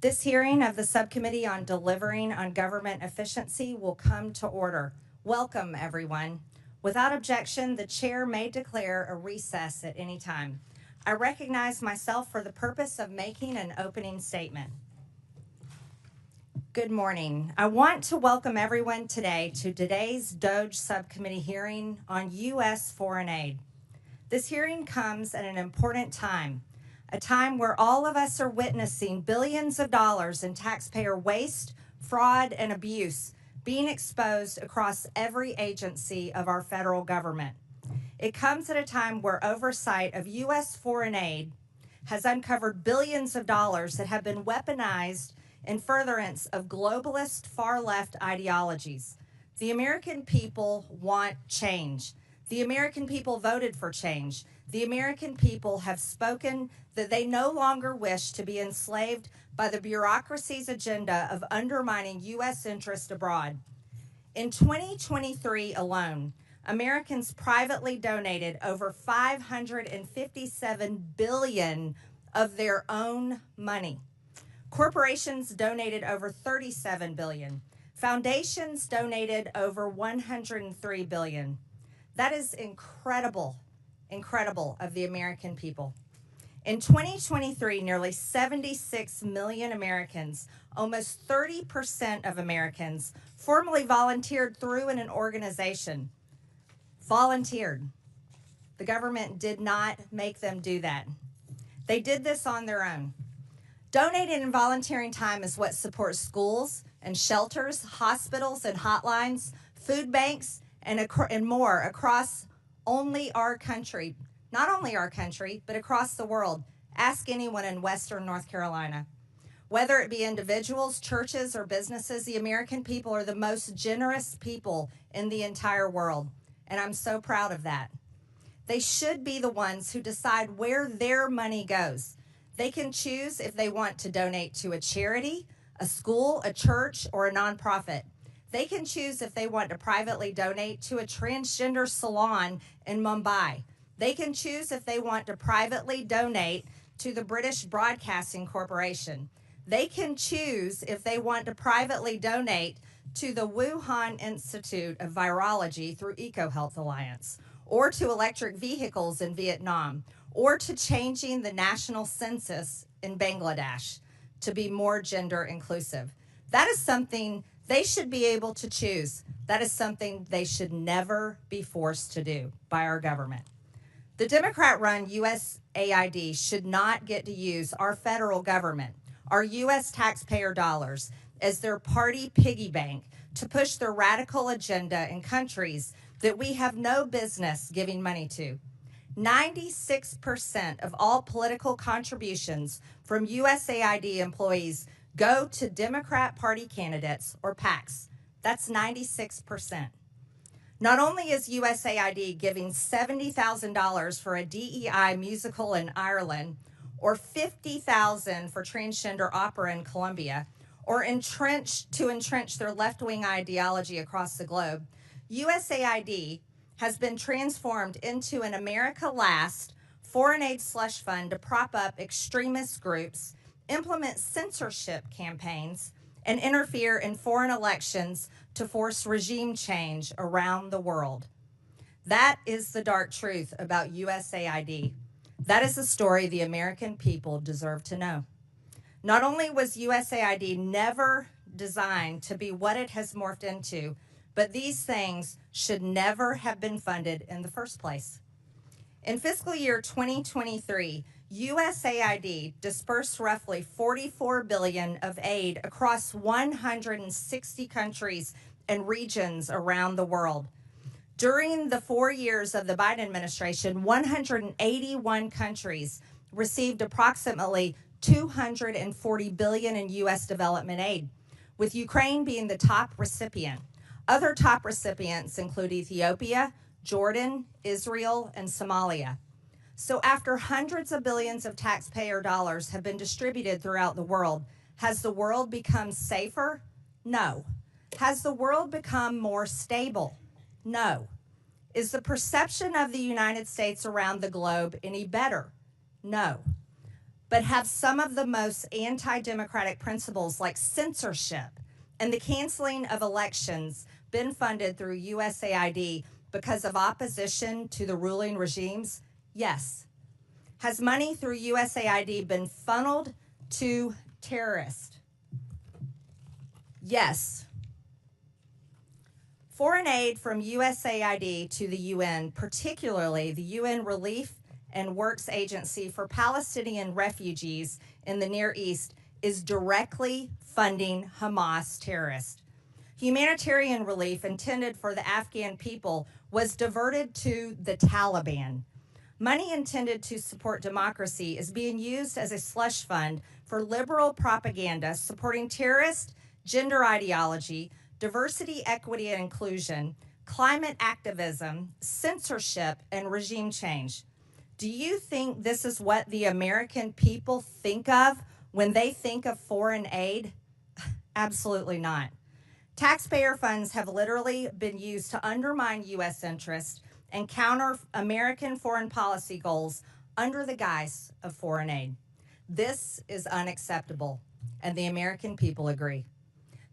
This hearing of the Subcommittee on Delivering on Government Efficiency will come to order. Welcome, everyone. Without objection, the chair may declare a recess at any time. I recognize myself for the purpose of making an opening statement. Good morning. I want to welcome everyone today to today's DOGE Subcommittee hearing on U.S. foreign aid. This hearing comes at an important time, a time where all of us are witnessing billions of dollars in taxpayer waste, fraud, and abuse being exposed across every agency of our federal government. It comes at a time where oversight of U.S. foreign aid has uncovered billions of dollars that have been weaponized in furtherance of globalist far-left ideologies. The American people want change. The American people voted for change. The American people have spoken that they no longer wish to be enslaved by the bureaucracy's agenda of undermining U.S. interest abroad. In 2023 alone, Americans privately donated over $557 billion of their own money. Corporations donated over $37 billion. Foundations donated over $103 billion. That is incredible of the American people. In 2023, nearly 76 million Americans, almost 30% of Americans, formally volunteered through an organization. Volunteered. The government did not make them do that. They did this on their own. Donating and volunteering time is what supports schools and shelters, hospitals and hotlines, food banks, and more across only our country. Not only our country, but across the world. Ask anyone in Western North Carolina. Whether it be individuals, churches, or businesses, the American people are the most generous people in the entire world. And I'm so proud of that. They should be the ones who decide where their money goes. They can choose if they want to donate to a charity, a school, a church, or a nonprofit. They can choose if they want to privately donate to a transgender salon in Mumbai. They can choose if they want to privately donate to the British Broadcasting Corporation. They can choose if they want to privately donate to the Wuhan Institute of Virology through EcoHealth Alliance, or to electric vehicles in Vietnam, or to changing the national census in Bangladesh to be more gender inclusive. That is something they should be able to choose. That is something they should never be forced to do by our government. The Democrat-run USAID should not get to use our federal government, our U.S. taxpayer dollars, as their party piggy bank to push their radical agenda in countries that we have no business giving money to. 96% of all political contributions from USAID employees go to Democrat Party candidates or PACs. That's 96%. Not only is USAID giving $70,000 for a DEI musical in Ireland, or $50,000 for transgender opera in Colombia, or entrench their left-wing ideology across the globe, USAID has been transformed into an America Last foreign aid slush fund to prop up extremist groups, implement censorship campaigns, and interfere in foreign elections to force regime change around the world. That is the dark truth about USAID. That is the story the American people deserve to know. Not only was USAID never designed to be what it has morphed into, but these things should never have been funded in the first place. In fiscal year 2023, USAID dispersed roughly $44 billion of aid across 160 countries and regions around the world. During the 4 years of the Biden administration, 181 countries received approximately $240 billion in U.S. development aid, with Ukraine being the top recipient. Other top recipients include Ethiopia, Jordan, Israel, and Somalia. So after hundreds of billions of taxpayer dollars have been distributed throughout the world, has the world become safer? No. Has the world become more stable? No. Is the perception of the United States around the globe any better? No. but have some of the most anti-democratic principles like censorship and the canceling of elections been funded through USAID because of opposition to the ruling regimes? Yes. Has money through USAID been funneled to terrorists? Yes. Foreign aid from USAID to the UN, particularly the UN Relief and Works Agency for Palestinian refugees in the Near East, is directly funding Hamas terrorists. Humanitarian relief intended for the Afghan people was diverted to the Taliban. Money intended to support democracy is being used as a slush fund for liberal propaganda supporting terrorist, gender ideology, diversity, equity, and inclusion, climate activism, censorship, and regime change. Do you think this is what the American people think of when they think of foreign aid? Absolutely not. Taxpayer funds have literally been used to undermine U.S. interests and counter American foreign policy goals under the guise of foreign aid. This is unacceptable, and the American people agree.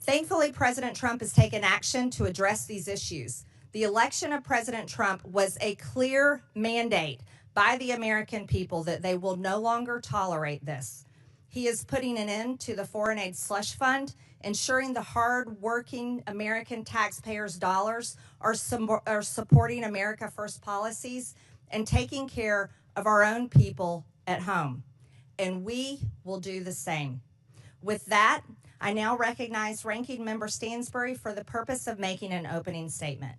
Thankfully, President Trump has taken action to address these issues. The election of President Trump was a clear mandate by the American people that they will no longer tolerate this. He is putting an end to the foreign aid slush fund, ensuring the hard-working American taxpayers' dollars are supporting America First policies and taking care of our own people at home. And we will do the same. With that, I now recognize Ranking Member Stansbury for the purpose of making an opening statement.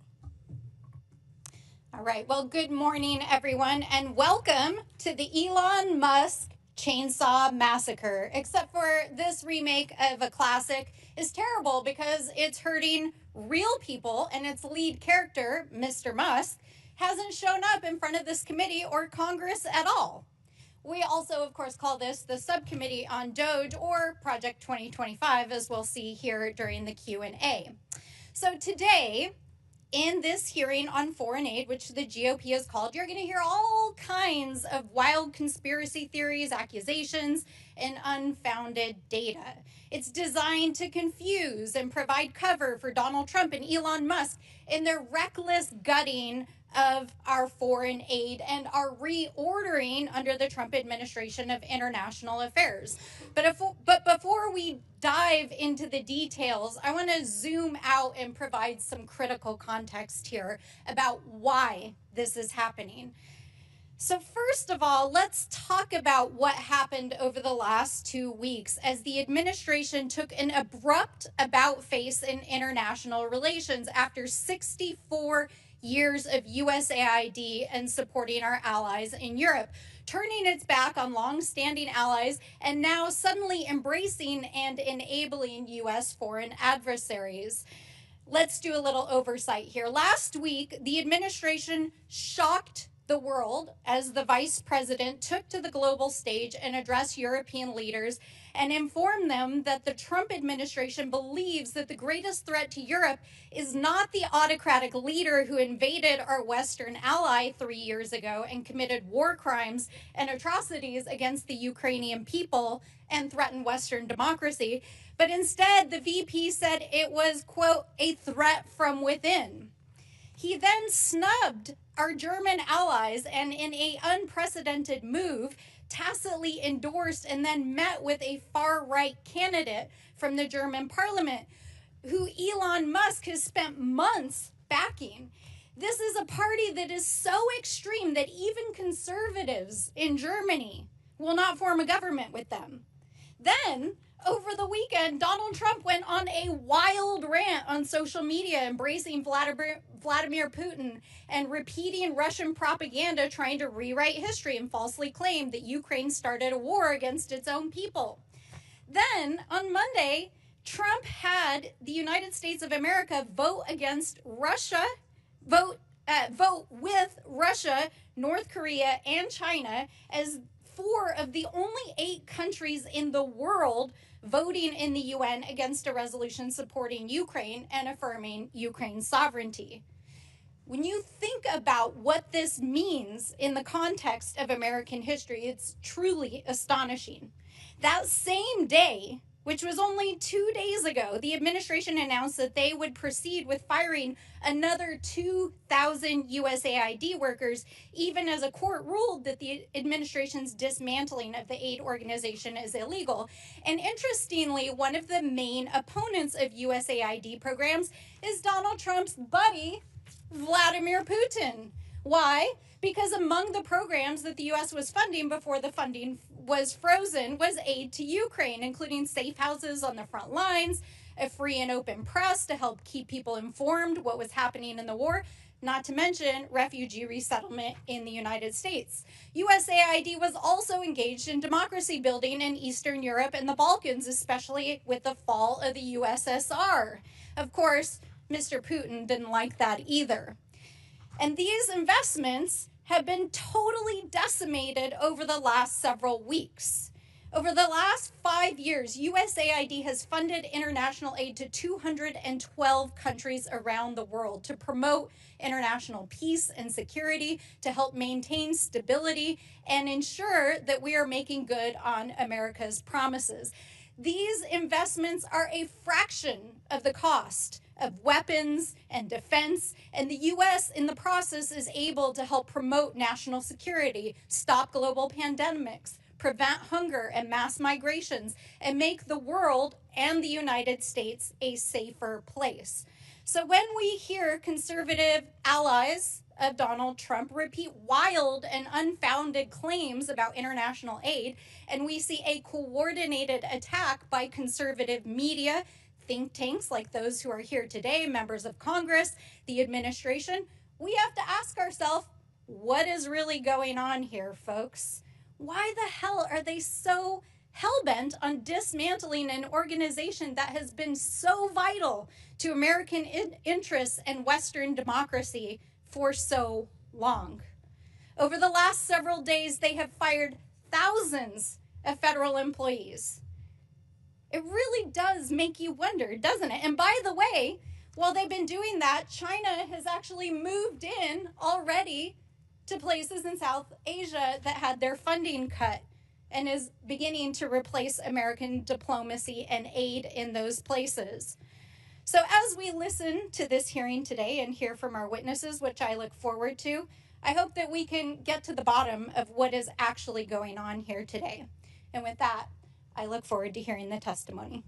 All right, well, good morning, everyone, and welcome to the Elon Musk Chainsaw Massacre, except for this remake of a classic is terrible because it's hurting real people, and its lead character, Mr. Musk, hasn't shown up in front of this committee or Congress at all. We also, of course, call this the subcommittee on DOGE, or Project 2025, as we'll see here during the Q&A. So today, in this hearing on foreign aid, which the GOP has called, you're going to hear all kinds of wild conspiracy theories, accusations, and unfounded data. It's designed to confuse and provide cover for Donald Trump and Elon Musk in their reckless gutting of our foreign aid and our reordering under the Trump administration of international affairs. But before we dive into the details, I want to zoom out and provide some critical context here about why this is happening. So first of all, let's talk about what happened over the last 2 weeks as the administration took an abrupt about-face in international relations after 64 years of USAID and supporting our allies in Europe, turning its back on long-standing allies and now suddenly embracing and enabling U.S. foreign adversaries. Let's do a little oversight here. Last week, the administration shocked the world as the vice president took to the global stage and addressed European leaders and informed them that the Trump administration believes that the greatest threat to Europe is not the autocratic leader who invaded our Western ally 3 years ago and committed war crimes and atrocities against the Ukrainian people and threatened Western democracy, but instead the VP said it was, quote, a threat from within. He then snubbed our German allies and in an unprecedented move, tacitly endorsed and then met with a far-right candidate from the German parliament who Elon Musk has spent months backing. This is a party that is so extreme that even conservatives in Germany will not form a government with them. Then, over the weekend, Donald Trump went on a wild rant on social media, embracing Vladimir Putin and repeating Russian propaganda, trying to rewrite history and falsely claim that Ukraine started a war against its own people. Then, on Monday, Trump had the United States of America vote with Russia, North Korea, and China as 4 of the only 8 countries in the world voting in the UN against a resolution supporting Ukraine and affirming Ukraine's sovereignty. When you think about what this means in the context of American history, it's truly astonishing. That same day, which was only 2 days ago, the administration announced that they would proceed with firing another 2,000 USAID workers, even as a court ruled that the administration's dismantling of the aid organization is illegal. And interestingly, one of the main opponents of USAID programs is Donald Trump's buddy, Vladimir Putin. Why? Because among the programs that the U.S. was funding before the funding was frozen was aid to Ukraine, including safe houses on the front lines, a free and open press to help keep people informed what was happening in the war, not to mention refugee resettlement in the United States. USAID was also engaged in democracy building in Eastern Europe and the Balkans, especially with the fall of the USSR. Of course, Mr. Putin didn't like that either. And these investments have been totally decimated over the last several weeks. Over the last 5 years, USAID has funded international aid to 212 countries around the world to promote international peace and security, to help maintain stability, and ensure that we are making good on America's promises. These investments are a fraction of the cost of weapons and defense, and the U.S. in the process is able to help promote national security, stop global pandemics, prevent hunger and mass migrations, and make the world and the United States a safer place. So when we hear conservative allies of Donald Trump repeat wild and unfounded claims about international aid, and we see a coordinated attack by conservative media, think tanks like those who are here today, members of Congress, the administration, we have to ask ourselves, what is really going on here, folks? Why the hell are they so hell-bent on dismantling an organization that has been so vital to American interests and Western democracy for so long? Over the last several days, they have fired thousands of federal employees. It really does make you wonder, doesn't it? And by the way, while they've been doing that, China has actually moved in already to places in South Asia that had their funding cut and is beginning to replace American diplomacy and aid in those places. So as we listen to this hearing today and hear from our witnesses, which I look forward to, I hope that we can get to the bottom of what is actually going on here today. And with that, I look forward to hearing the testimony.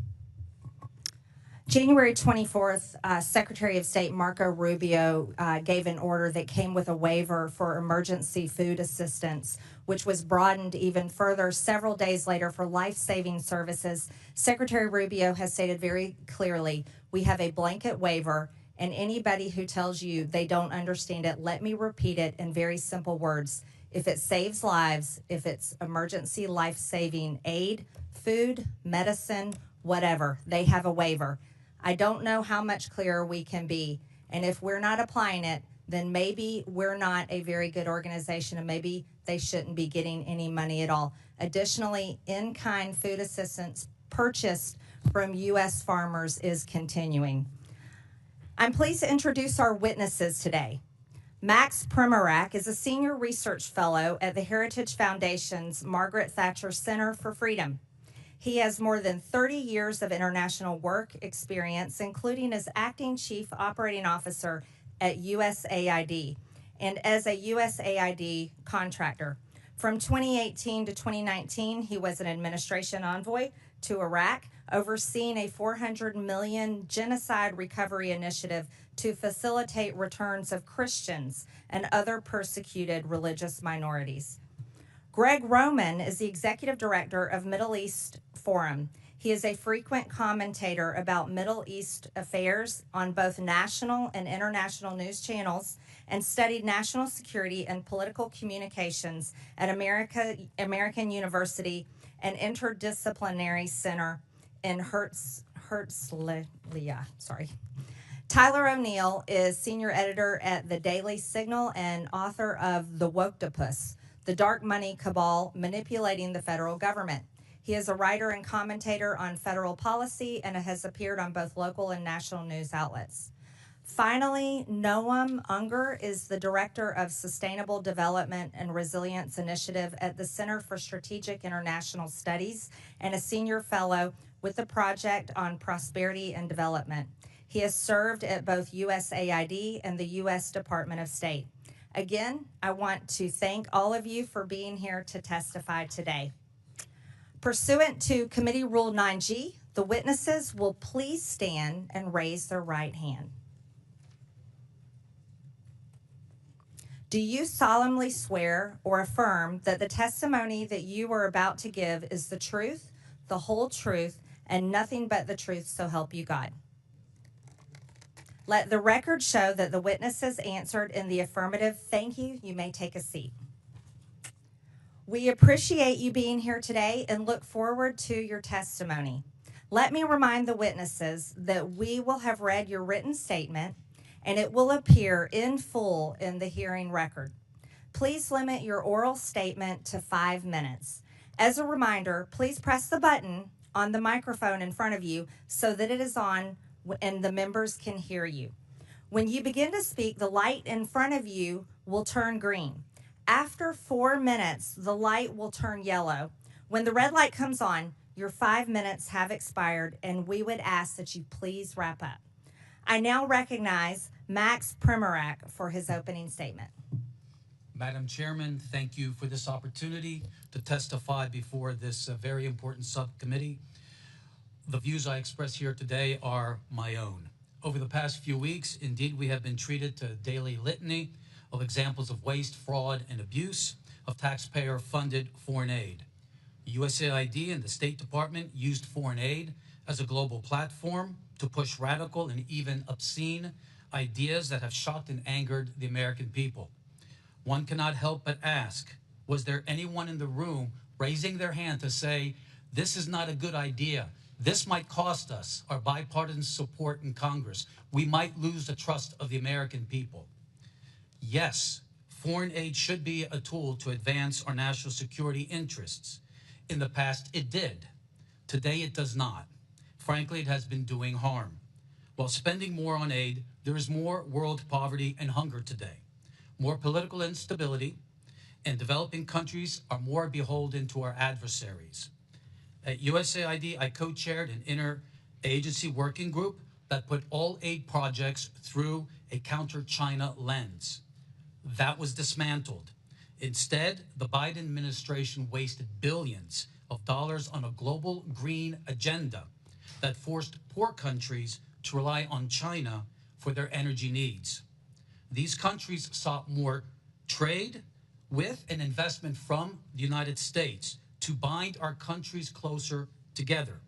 January 24th, Secretary of State Marco Rubio gave an order that came with a waiver for emergency food assistance, which was broadened even further several days later for life-saving services. Secretary Rubio has stated very clearly, we have a blanket waiver, and anybody who tells you they don't understand it, let me repeat it in very simple words. If it saves lives, if it's emergency life-saving aid, food, medicine, whatever, they have a waiver. I don't know how much clearer we can be. And if we're not applying it, then maybe we're not a very good organization and maybe they shouldn't be getting any money at all. Additionally, in-kind food assistance purchased from U.S. farmers is continuing. I'm pleased to introduce our witnesses today. Max Primorac is a senior research fellow at the Heritage Foundation's Margaret Thatcher Center for Freedom. He has more than 30 years of international work experience, including as acting chief operating officer at USAID and as a USAID contractor. From 2018 to 2019, he was an administration envoy to Iraq, overseeing a $400 million genocide recovery initiative to facilitate returns of Christians and other persecuted religious minorities. Gregg Roman is the executive director of Middle East Forum. He is a frequent commentator about Middle East affairs on both national and international news channels and studied national security and political communications at American University and Interdisciplinary Center in Herzliya. Tyler O'Neill is senior editor at The Daily Signal and author of The Woktopus, The Dark Money Cabal Manipulating the Federal Government. He is a writer and commentator on federal policy and has appeared on both local and national news outlets. Finally, Noam Unger is the Director of Sustainable Development and Resilience Initiative at the Center for Strategic International Studies and a Senior Fellow with the Project on Prosperity and Development. He has served at both USAID and the U.S. Department of State. Again, I want to thank all of you for being here to testify today. Pursuant to Committee Rule 9G, the witnesses will please stand and raise their right hand. Do you solemnly swear or affirm that the testimony that you are about to give is the truth, the whole truth, and nothing but the truth, so help you God? Let the record show that the witnesses answered in the affirmative. Thank you. You may take a seat. We appreciate you being here today and look forward to your testimony. Let me remind the witnesses that we will have read your written statement and it will appear in full in the hearing record. Please limit your oral statement to 5 minutes. As a reminder, please press the button on the microphone in front of you so that it is on and the members can hear you. When you begin to speak, the light in front of you will turn green. After 4 minutes, the light will turn yellow. When the red light comes on, your 5 minutes have expired, and we would ask that you please wrap up. I now recognize Max Primorac for his opening statement. Madam Chairman, thank you for this opportunity to testify before this very important subcommittee. The views I express here today are my own. Over the past few weeks, indeed, we have been treated to a daily litany of examples of waste, fraud, and abuse of taxpayer-funded foreign aid. USAID and the State Department used foreign aid as a global platform to push radical and even obscene ideas that have shocked and angered the American people. One cannot help but ask, was there anyone in the room raising their hand to say, this is not a good idea? This might cost us our bipartisan support in Congress. We might lose the trust of the American people. Yes, foreign aid should be a tool to advance our national security interests. In the past, it did. Today, it does not. Frankly, it has been doing harm. While spending more on aid, there is more world poverty and hunger today, more political instability, and developing countries are more beholden to our adversaries. At USAID, I co-chaired an interagency working group that put all aid projects through a counter-China lens. That was dismantled. Instead, the Biden administration wasted billions of dollars on a global green agenda that forced poor countries to rely on China for their energy needs. These countries sought more trade with and investment from the United States to bind our countries closer together.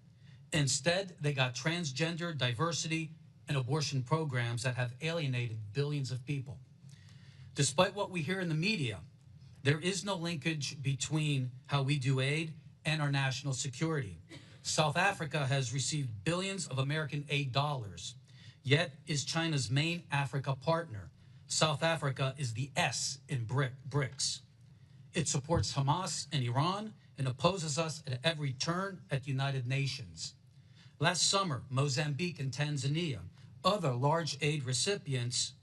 Instead, they got transgender, diversity, and abortion programs that have alienated billions of people. Despite what we hear in the media, there is no linkage between how we do aid and our national security. South Africa has received billions of American aid dollars, yet is China's main Africa partner. South Africa is the S in BRICS. It supports Hamas and Iran and opposes us at every turn at the United Nations. Last summer, Mozambique and Tanzania, other large aid recipients,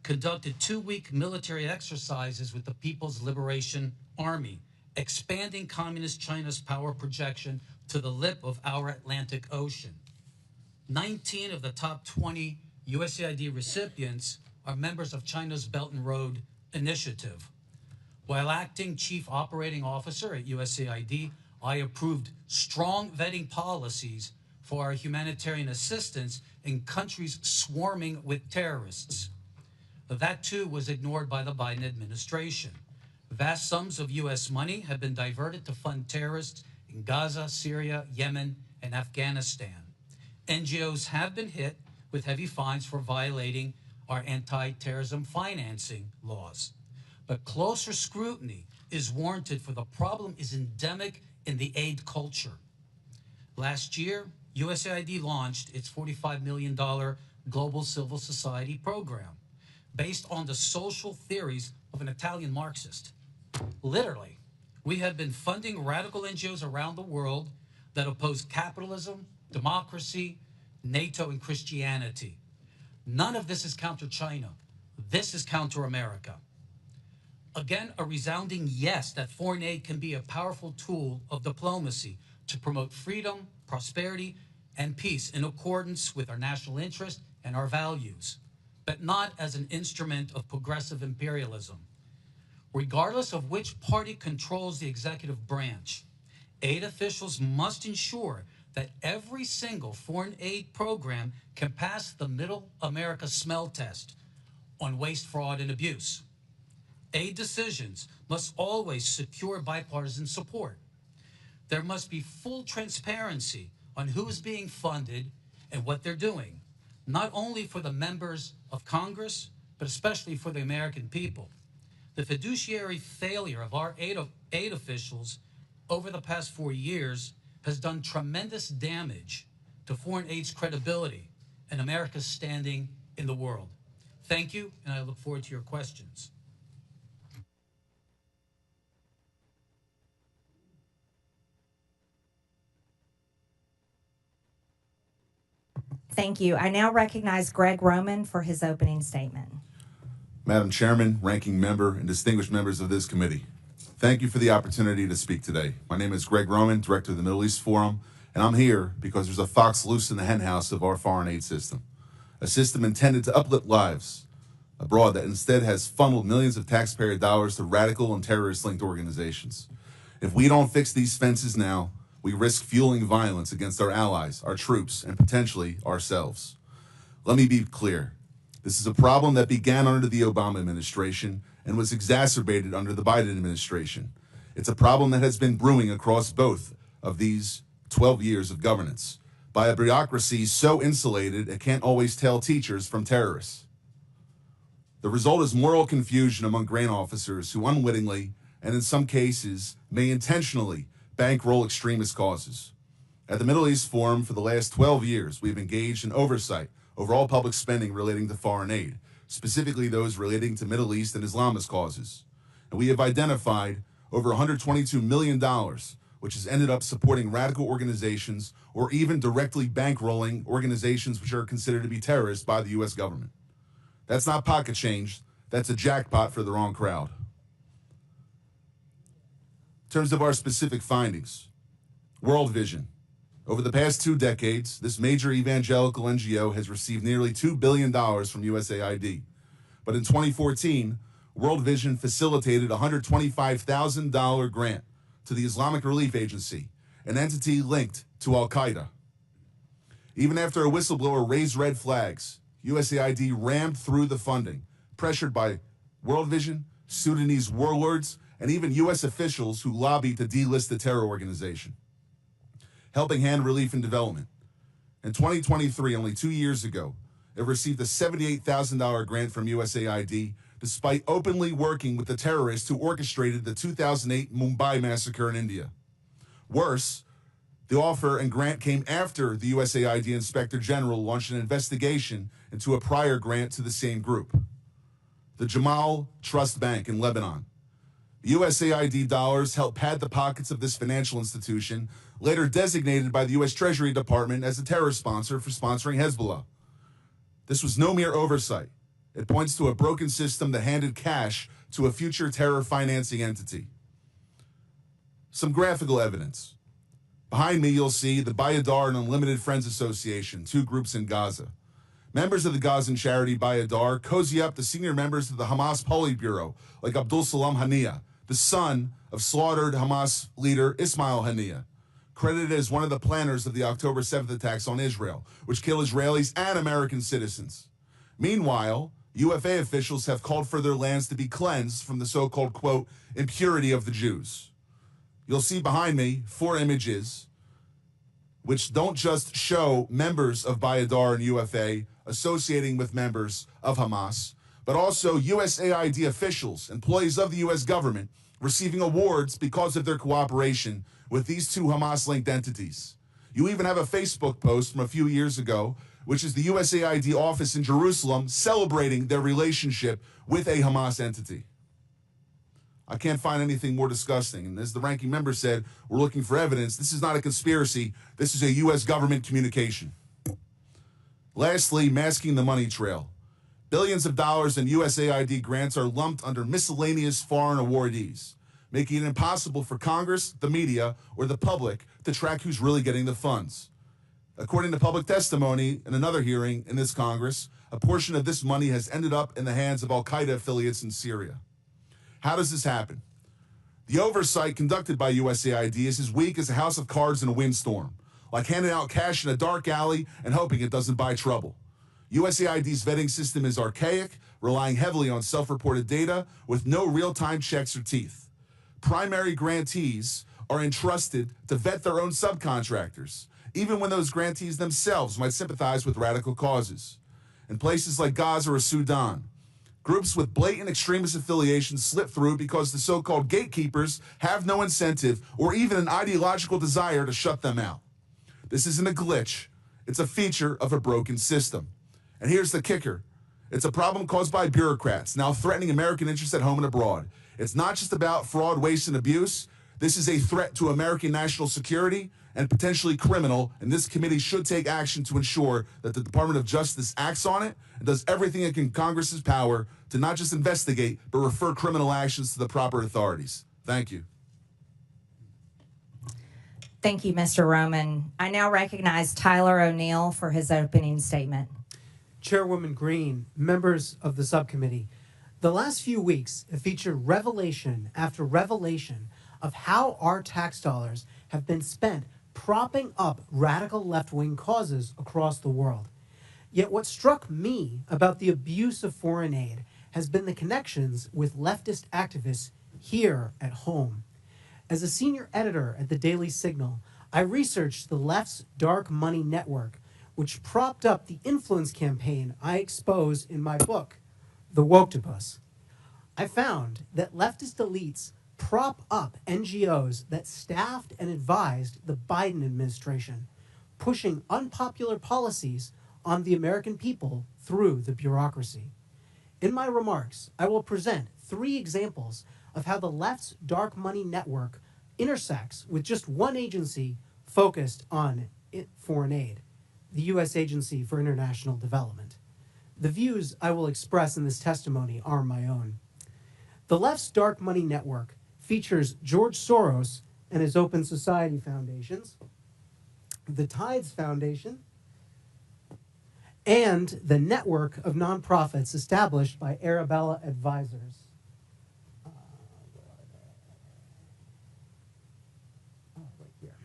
conducted 2-week military exercises with the People's Liberation Army, expanding Communist China's power projection to the lip of our Atlantic Ocean. 19 of the top 20 USAID recipients are members of China's Belt and Road Initiative. While acting Chief Operating Officer at USAID, I approved strong vetting policies for our humanitarian assistance in countries swarming with terrorists. That too was ignored by the Biden administration. Vast sums of U.S. money have been diverted to fund terrorists in Gaza, Syria, Yemen, and Afghanistan. NGOs have been hit with heavy fines for violating our anti-terrorism financing laws. But closer scrutiny is warranted, for the problem is endemic in the aid culture. Last year, USAID launched its $45 million Global Civil Society program based on the social theories of an Italian Marxist. Literally, we have been funding radical NGOs around the world that oppose capitalism, democracy, NATO, and Christianity. None of this is counter China. This is counter America. Again, a resounding yes that foreign aid can be a powerful tool of diplomacy to promote freedom, prosperity, and peace in accordance with our national interest and our values, but not as an instrument of progressive imperialism. Regardless of which party controls the executive branch, aid officials must ensure that every single foreign aid program can pass the Middle America smell test on waste, fraud, and abuse. Aid decisions must always secure bipartisan support. There must be full transparency on who is being funded and what they're doing, not only for the members of Congress, but especially for the American people. The fiduciary failure of our aid officials over the past 4 years has done tremendous damage to foreign aid's credibility and America's standing in the world. Thank you, and I look forward to your questions. Thank you. I now recognize Gregg Roman for his opening statement. Madam Chairman, ranking member, and distinguished members of this committee, thank you for the opportunity to speak today. My name is Gregg Roman, Director of the Middle East Forum, and I'm here because there's a fox loose in the henhouse of our foreign aid system, a system intended to uplift lives abroad that instead has funneled millions of taxpayer dollars to radical and terrorist-linked organizations. If we don't fix these fences now, we risk fueling violence against our allies, our troops, and potentially ourselves. Let me be clear. This is a problem that began under the Obama administration and was exacerbated under the Biden administration. It's a problem that has been brewing across both of these 12 years of governance by a bureaucracy so insulated it can't always tell teachers from terrorists. The result is moral confusion among grant officers who unwittingly, and in some cases, may intentionally bankroll extremist causes. At the Middle East Forum for the last 12 years, we've engaged in oversight over all public spending relating to foreign aid, specifically those relating to Middle East and Islamist causes. And we have identified over $122 million, which has ended up supporting radical organizations or even directly bankrolling organizations which are considered to be terrorists by the U.S. government. That's not pocket change, that's a jackpot for the wrong crowd. In terms of our specific findings, World Vision. Over the past 2 decades, this major evangelical NGO has received nearly $2 billion from USAID. But in 2014, World Vision facilitated a $125,000 grant to the Islamic Relief Agency, an entity linked to Al-Qaeda. Even after a whistleblower raised red flags, USAID rammed through the funding, pressured by World Vision, Sudanese warlords, and even U.S. officials who lobbied to delist the terror organization. Helping Hand Relief and Development. In 2023, only 2 years ago, it received a $78,000 grant from USAID, despite openly working with the terrorists who orchestrated the 2008 Mumbai massacre in India. Worse, the offer and grant came after the USAID Inspector General launched an investigation into a prior grant to the same group. The Jamal Trust Bank in Lebanon. USAID dollars helped pad the pockets of this financial institution, later designated by the U.S. Treasury Department as a terror sponsor for sponsoring Hezbollah. This was no mere oversight. It points to a broken system that handed cash to a future terror financing entity. Some graphical evidence. Behind me, you'll see the Bayadar and Unlimited Friends Association, 2 groups in Gaza. Members of the Gazan charity Bayadar cozy up to senior members of the Hamas Politburo, like Abdul Salam Haniyeh, the son of slaughtered Hamas leader Ismail Haniyeh, credited as one of the planners of the October 7th attacks on Israel, which kill Israelis and American citizens. Meanwhile, UFA officials have called for their lands to be cleansed from the so-called, quote, impurity of the Jews. You'll see behind me 4 images which don't just show members of Bayadar and UFA associating with members of Hamas, but also USAID officials, employees of the U.S. government, receiving awards because of their cooperation with these 2 Hamas-linked entities. You even have a Facebook post from a few years ago, which is the USAID office in Jerusalem celebrating their relationship with a Hamas entity. I can't find anything more disgusting. And as the ranking member said, we're looking for evidence. This is not a conspiracy. This is a U.S. government communication. Lastly, masking the money trail. Billions of dollars in USAID grants are lumped under miscellaneous foreign awardees, making it impossible for Congress, the media, or the public to track who's really getting the funds. According to public testimony in another hearing in this Congress, a portion of this money has ended up in the hands of al-Qaeda affiliates in Syria. How does this happen? The oversight conducted by USAID is as weak as a house of cards in a windstorm, like handing out cash in a dark alley and hoping it doesn't buy trouble. USAID's vetting system is archaic, relying heavily on self-reported data with no real-time checks or teeth. Primary grantees are entrusted to vet their own subcontractors, even when those grantees themselves might sympathize with radical causes. In places like Gaza or Sudan, groups with blatant extremist affiliations slip through because the so-called gatekeepers have no incentive or even an ideological desire to shut them out. This isn't a glitch. It's a feature of a broken system. And here's the kicker. It's a problem caused by bureaucrats now threatening American interests at home and abroad. It's not just about fraud, waste, and abuse. This is a threat to American national security and potentially criminal, and this committee should take action to ensure that the Department of Justice acts on it and does everything in Congress's power to not just investigate, but refer criminal actions to the proper authorities. Thank you. Thank you, Mr. Roman. I now recognize Tyler O'Neill for his opening statement. Chairwoman Green, members of the subcommittee, the last few weeks have featured revelation after revelation of how our tax dollars have been spent propping up radical left-wing causes across the world. Yet what struck me about the abuse of foreign aid has been the connections with leftist activists here at home. As a senior editor at the Daily Signal, I researched the left's dark money network, which propped up the influence campaign I expose in my book, The Woktopus. I found that leftist elites prop up NGOs that staffed and advised the Biden administration, pushing unpopular policies on the American people through the bureaucracy. In my remarks, I will present 3 examples of how the left's dark money network intersects with just one agency focused on foreign aid, the U.S. Agency for International Development. The views I will express in this testimony are my own. The left's dark money network features George Soros and his Open Society Foundations, the Tides Foundation, and the network of nonprofits established by Arabella Advisors. Right here.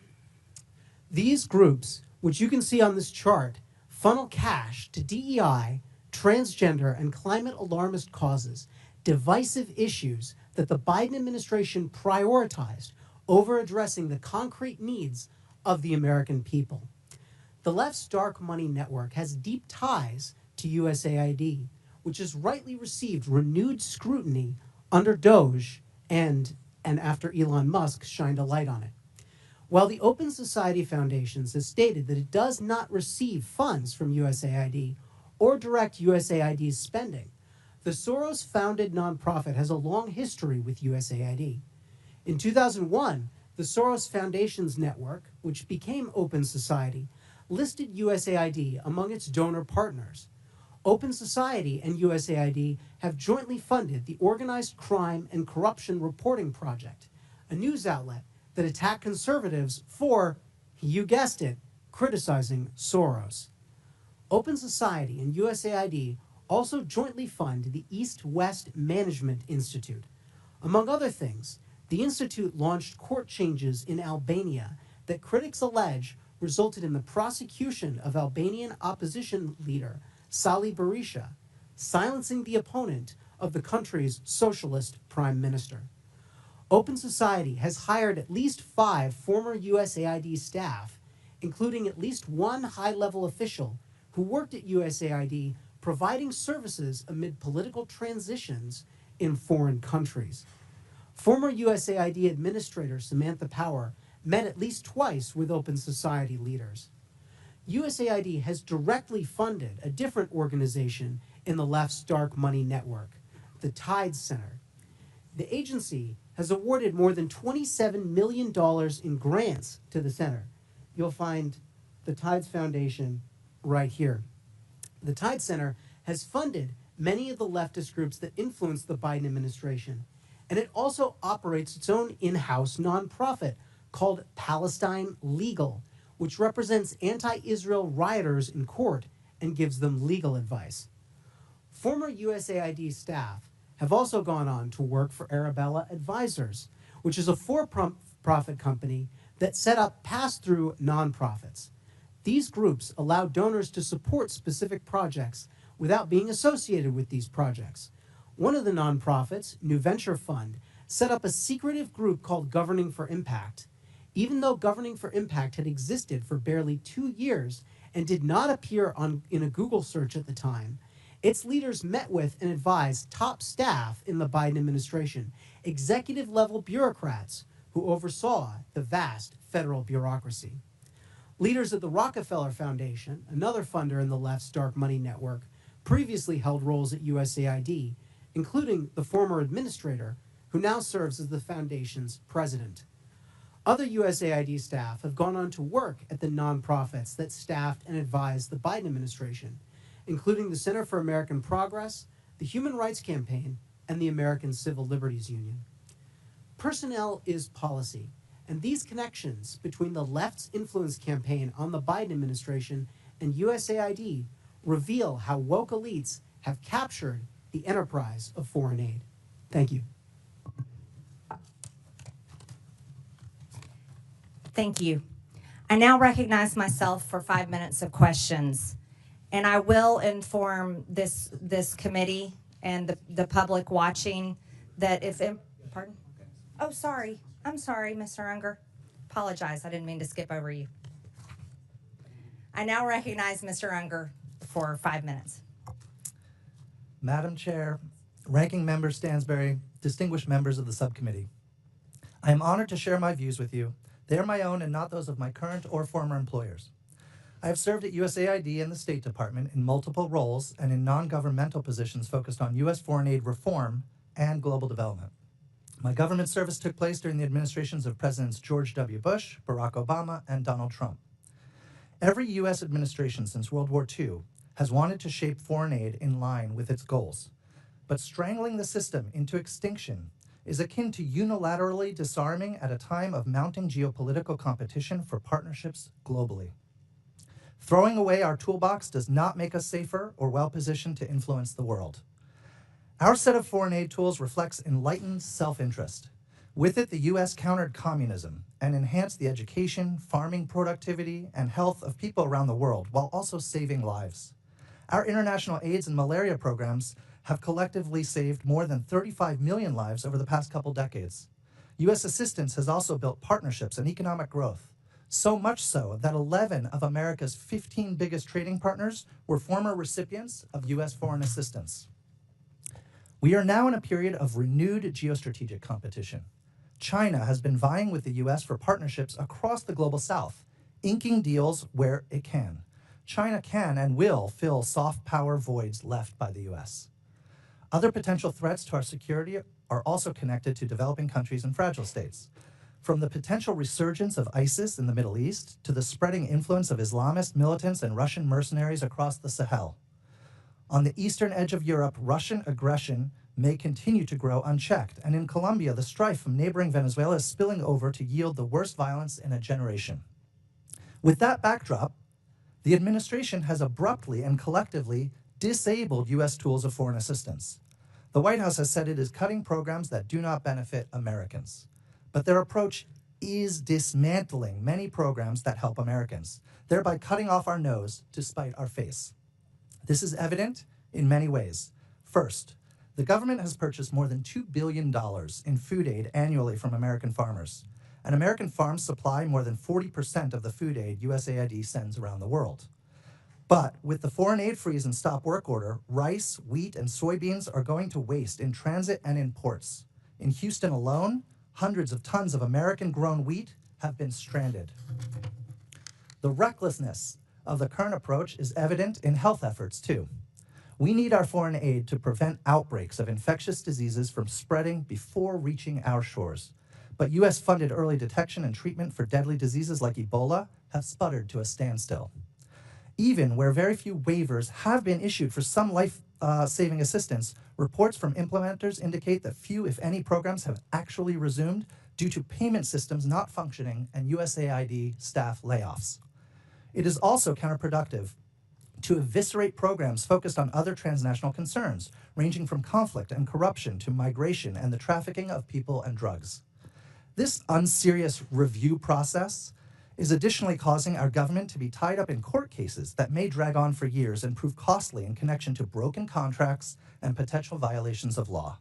These groups, which you can see on this chart, funnel cash to DEI, transgender, and climate alarmist causes, divisive issues that the Biden administration prioritized over addressing the concrete needs of the American people. The left's dark money network has deep ties to USAID, which has rightly received renewed scrutiny under DOGE and after Elon Musk shined a light on it. While the Open Society Foundations has stated that it does not receive funds from USAID or direct USAID's spending, the Soros-founded nonprofit has a long history with USAID. In 2001, the Soros Foundations Network, which became Open Society, listed USAID among its donor partners. Open Society and USAID have jointly funded the Organized Crime and Corruption Reporting Project, a news outlet that attacked conservatives for, you guessed it, criticizing Soros. Open Society and USAID also jointly fund the East-West Management Institute. Among other things, the institute launched court changes in Albania that critics allege resulted in the prosecution of Albanian opposition leader Sali Berisha, silencing the opponent of the country's socialist prime minister. Open Society has hired at least 5 former USAID staff, including at least 1 high-level official who worked at USAID providing services amid political transitions in foreign countries. Former USAID Administrator Samantha Power met at least twice with Open Society leaders. USAID has directly funded a different organization in the left's dark money network, the Tides Center. The agency has awarded more than $27 million in grants to the center. You'll find the Tides Foundation right here. The Tide Center has funded many of the leftist groups that influence the Biden administration, and it also operates its own in-house nonprofit called Palestine Legal, which represents anti-Israel rioters in court and gives them legal advice. Former USAID staff have also gone on to work for Arabella Advisors, which is a for-profit company that set up pass-through nonprofits. These groups allow donors to support specific projects without being associated with these projects. One of the nonprofits, New Venture Fund, set up a secretive group called Governing for Impact. Even though Governing for Impact had existed for barely 2 years and did not appear in a Google search at the time, its leaders met with and advised top staff in the Biden administration, executive-level bureaucrats who oversaw the vast federal bureaucracy. Leaders of the Rockefeller Foundation, another funder in the left's dark money network, previously held roles at USAID, including the former administrator, who now serves as the foundation's president. Other USAID staff have gone on to work at the nonprofits that staffed and advised the Biden administration, including the Center for American Progress, the Human Rights Campaign, and the American Civil Liberties Union. Personnel is policy, and these connections between the left's influence campaign on the Biden administration and USAID reveal how woke elites have captured the enterprise of foreign aid. Thank you. Thank you. I now recognize myself for 5 minutes of questions, and I will inform this committee and the public watching that if, pardon? Oh, sorry. I'm sorry, Mr. Unger. Apologize. I didn't mean to skip over you. I now recognize Mr. Unger for 5 minutes. Madam Chair, Ranking Member Stansberry, distinguished members of the subcommittee, I am honored to share my views with you. They are my own and not those of my current or former employers. I have served at USAID and the State Department in multiple roles and in non-governmental positions focused on U.S. foreign aid reform and global development. My government service took place during the administrations of Presidents George W. Bush, Barack Obama, and Donald Trump. Every U.S. administration since World War II has wanted to shape foreign aid in line with its goals. But strangling the system into extinction is akin to unilaterally disarming at a time of mounting geopolitical competition for partnerships globally. Throwing away our toolbox does not make us safer or well-positioned to influence the world. Our set of foreign aid tools reflects enlightened self-interest. With it, the U.S. countered communism and enhanced the education, farming productivity, and health of people around the world, while also saving lives. Our international AIDS and malaria programs have collectively saved more than 35 million lives over the past couple decades. U.S. assistance has also built partnerships and economic growth, so much so that 11 of America's 15 biggest trading partners were former recipients of U.S. foreign assistance. We are now in a period of renewed geostrategic competition. China has been vying with the U.S. for partnerships across the global south, inking deals where it can. China can and will fill soft power voids left by the U.S. Other potential threats to our security are also connected to developing countries and fragile states. From the potential resurgence of ISIS in the Middle East to the spreading influence of Islamist militants and Russian mercenaries across the Sahel. On the eastern edge of Europe, Russian aggression may continue to grow unchecked, and in Colombia, the strife from neighboring Venezuela is spilling over to yield the worst violence in a generation. With that backdrop, the administration has abruptly and collectively disabled U.S. tools of foreign assistance. The White House has said it is cutting programs that do not benefit Americans. But their approach is dismantling many programs that help Americans, thereby cutting off our nose to spite our face. This is evident in many ways. First, the government has purchased more than $2 billion in food aid annually from American farmers, and American farms supply more than 40% of the food aid USAID sends around the world. But with the foreign aid freeze and stop work order, rice, wheat, and soybeans are going to waste in transit and in ports. In Houston alone, hundreds of tons of American-grown wheat have been stranded. The recklessness of the current approach is evident in health efforts, too. We need our foreign aid to prevent outbreaks of infectious diseases from spreading before reaching our shores. But U.S.-funded early detection and treatment for deadly diseases like Ebola have sputtered to a standstill. Even where very few waivers have been issued for some life-saving assistance, reports from implementers indicate that few, if any, programs have actually resumed due to payment systems not functioning and USAID staff layoffs. It is also counterproductive to eviscerate programs focused on other transnational concerns, ranging from conflict and corruption to migration and the trafficking of people and drugs. This unserious review process is additionally causing our government to be tied up in court cases that may drag on for years and prove costly in connection to broken contracts and potential violations of law.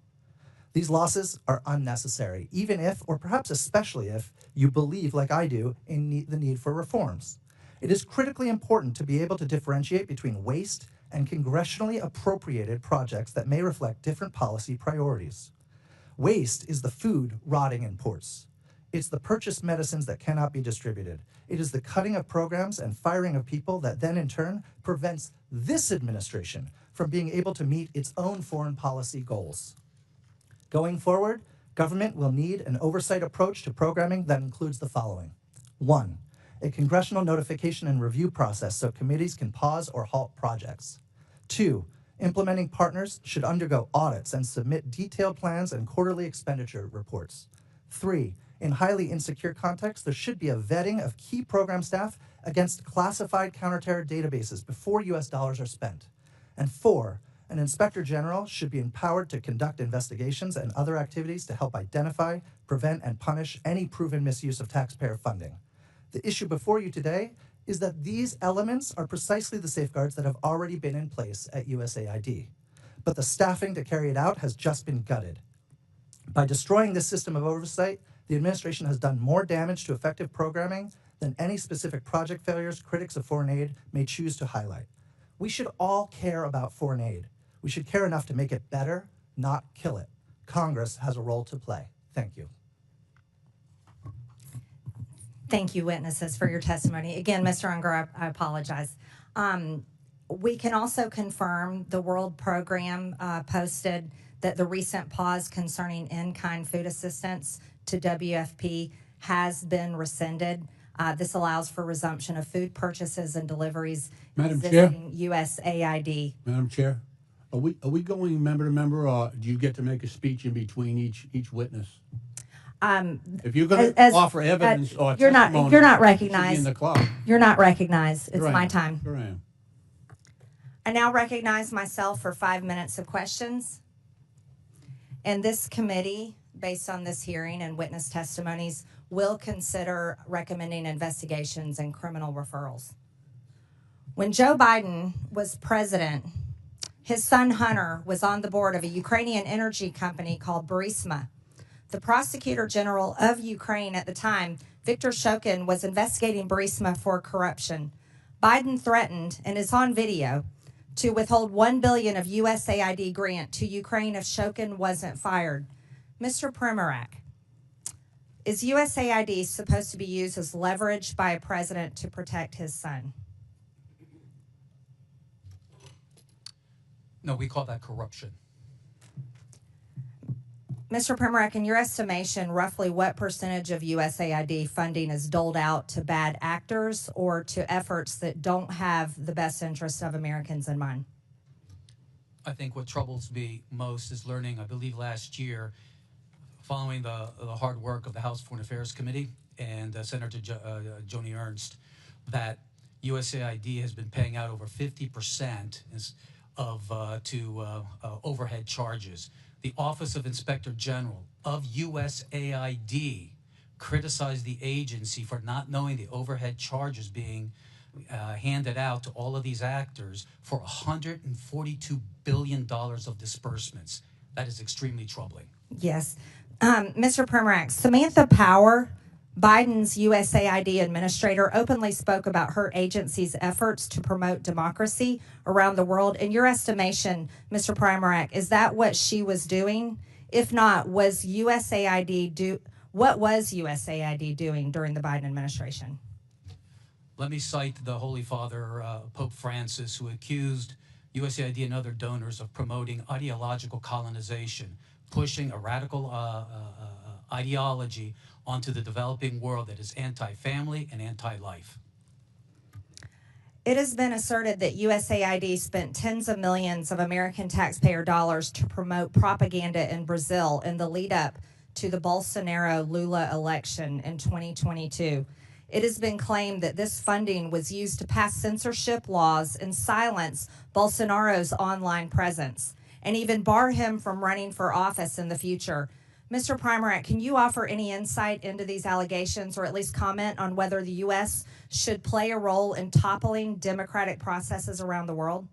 These losses are unnecessary, even if, or perhaps especially if, you believe, like I do, in the need for reforms. It is critically important to be able to differentiate between waste and congressionally appropriated projects that may reflect different policy priorities. Waste is the food rotting in ports. It's the purchased medicines that cannot be distributed. It is the cutting of programs and firing of people that then in turn prevents this administration from being able to meet its own foreign policy goals. Going forward, government will need an oversight approach to programming that includes the following. 1, a congressional notification and review process so committees can pause or halt projects. 2, implementing partners should undergo audits and submit detailed plans and quarterly expenditure reports. 3, in highly insecure contexts, there should be a vetting of key program staff against classified counterterror databases before U.S. dollars are spent. And 4, an inspector general should be empowered to conduct investigations and other activities to help identify, prevent, and punish any proven misuse of taxpayer funding. The issue before you today is that these elements are precisely the safeguards that have already been in place at USAID. But the staffing to carry it out has just been gutted. By destroying this system of oversight, the administration has done more damage to effective programming than any specific project failures critics of foreign aid may choose to highlight. We should all care about foreign aid. We should care enough to make it better, not kill it. Congress has a role to play. Thank you. Thank you, witnesses, for your testimony. Again, Mr. Unger, I apologize. We can also confirm the World Program posted that the recent pause concerning in-kind food assistance to WFP has been rescinded. This allows for resumption of food purchases and deliveries Madam Chair? visiting USAID. Madam Chair, are we going member to member, or do you get to make a speech in between each witness? If you're going to offer evidence or you're testimony, you're not you should be recognized. in the clock. You're not recognized. It's Sure I my am. time. Sure I am. I now recognize myself for 5 minutes of questions. And this committee, based on this hearing and witness testimonies, will consider recommending investigations and criminal referrals. When Joe Biden was president, his son Hunter was on the board of a Ukrainian energy company called Burisma. The prosecutor general of Ukraine at the time, Viktor Shokin, was investigating Burisma for corruption. Biden threatened, and is on video, to withhold $1 billion of USAID grant to Ukraine if Shokin wasn't fired. Mr. Primorac, is USAID supposed to be used as leverage by a president to protect his son? No, we call that corruption. Mr. Primorac, in your estimation, roughly what percentage of USAID funding is doled out to bad actors or to efforts that don't have the best interests of Americans in mind? I think what troubles me most is learning, I believe last year, following the hard work of the House Foreign Affairs Committee and Senator Joni Ernst, that USAID has been paying out over 50% to overhead charges. The Office of Inspector General of USAID criticized the agency for not knowing the overhead charges being handed out to all of these actors for $142 billion of disbursements. That is extremely troubling. Yes. Mr. Primorac, Samantha Power, Biden's USAID administrator, openly spoke about her agency's efforts to promote democracy around the world. In your estimation, Mr. Primorac, is that what she was doing? If not, what was USAID doing during the Biden administration? Let me cite the Holy Father, Pope Francis, who accused USAID and other donors of promoting ideological colonization, pushing a radical ideology onto the developing world that is anti-family and anti-life. It has been asserted that USAID spent tens of millions of American taxpayer dollars to promote propaganda in Brazil in the lead up to the Bolsonaro-Lula election in 2022. It has been claimed that this funding was used to pass censorship laws and silence Bolsonaro's online presence, and even bar him from running for office in the future. Mr. Primorac, can you offer any insight into these allegations, or at least comment on whether the U.S. should play a role in toppling democratic processes around the world?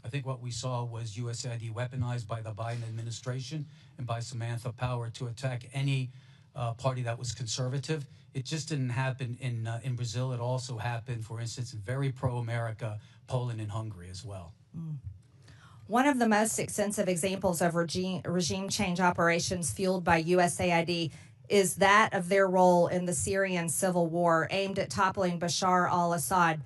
I think what we saw was USAID weaponized by the Biden administration and by Samantha Power to attack any party that was conservative. It just didn't happen in Brazil. It also happened, for instance, in very pro-America, Poland and Hungary as well. One of the most extensive examples of regime change operations fueled by USAID is that of their role in the Syrian civil war aimed at toppling Bashar al-Assad.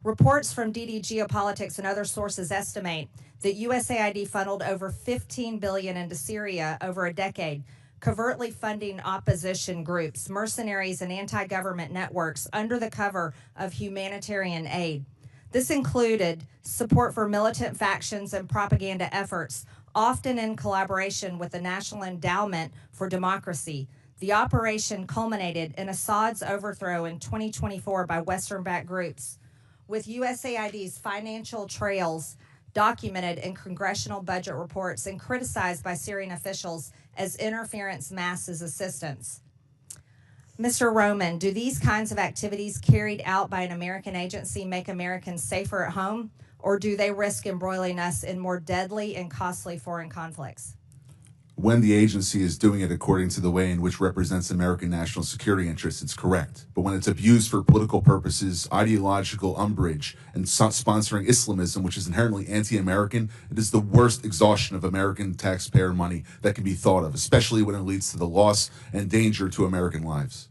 Reports from DD Geopolitics and other sources estimate that USAID funneled over $15 billion into Syria over a decade, covertly funding opposition groups, mercenaries, and anti-government networks under the cover of humanitarian aid. This included support for militant factions and propaganda efforts, often in collaboration with the National Endowment for Democracy. The operation culminated in Assad's overthrow in 2024 by Western-backed groups, with USAID's financial trails documented in congressional budget reports and criticized by Syrian officials as interference masks as assistance. Mr. Roman, do these kinds of activities carried out by an American agency make Americans safer at home, or do they risk embroiling us in more deadly and costly foreign conflicts? When the agency is doing it according to the way in which represents American national security interests, it's correct. But when it's abused for political purposes, ideological umbrage, and sponsoring Islamism, which is inherently anti-American, it is the worst exhaustion of American taxpayer money that can be thought of, especially when it leads to the loss and danger to American lives.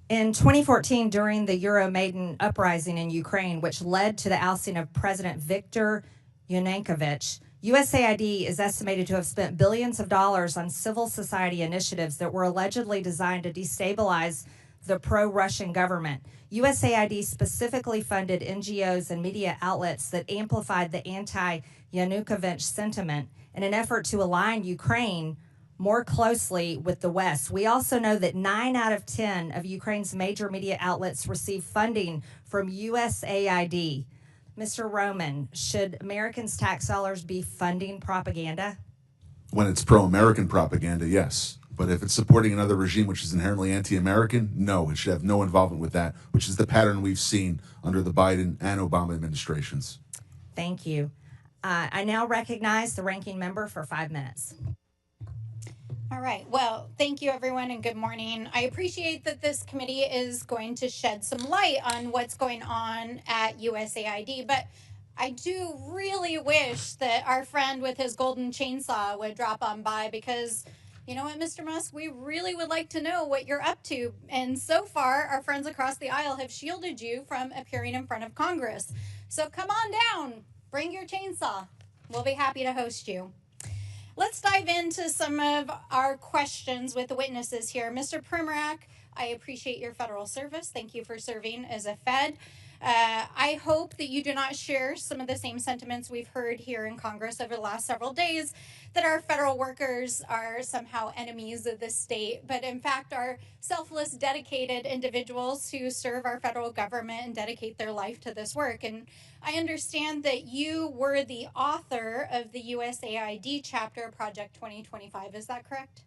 In 2014, during the Euromaidan uprising in Ukraine, which led to the ousting of President Viktor Yanukovych, USAID is estimated to have spent billions of dollars on civil society initiatives that were allegedly designed to destabilize the pro-Russian government. USAID specifically funded NGOs and media outlets that amplified the anti-Yanukovych sentiment in an effort to align Ukraine more closely with the West. We also know that 9 out of 10 of Ukraine's major media outlets receive funding from USAID. Mr. Roman, should Americans' tax dollars be funding propaganda? When it's pro-American propaganda, yes. But if it's supporting another regime which is inherently anti-American, no, it should have no involvement with that, which is the pattern we've seen under the Biden and Obama administrations. Thank you. I now recognize the ranking member for 5 minutes. All right. Well, thank you, everyone, and good morning. I appreciate that this committee is going to shed some light on what's going on at USAID, but I do really wish that our friend with his golden chainsaw would drop on by, because you know what, Mr. Musk, we really would like to know what you're up to. And so far, our friends across the aisle have shielded you from appearing in front of Congress. So come on down, bring your chainsaw. We'll be happy to host you. Let's dive into some of our questions with the witnesses here. Mr. Primorac, I appreciate your federal service. Thank you for serving as a Fed. I hope that you do not share some of the same sentiments we've heard here in Congress over the last several days, that our federal workers are somehow enemies of the state, but in fact are selfless, dedicated individuals who serve our federal government and dedicate their life to this work. And I understand that you were the author of the USAID chapter, Project 2025. Is that correct?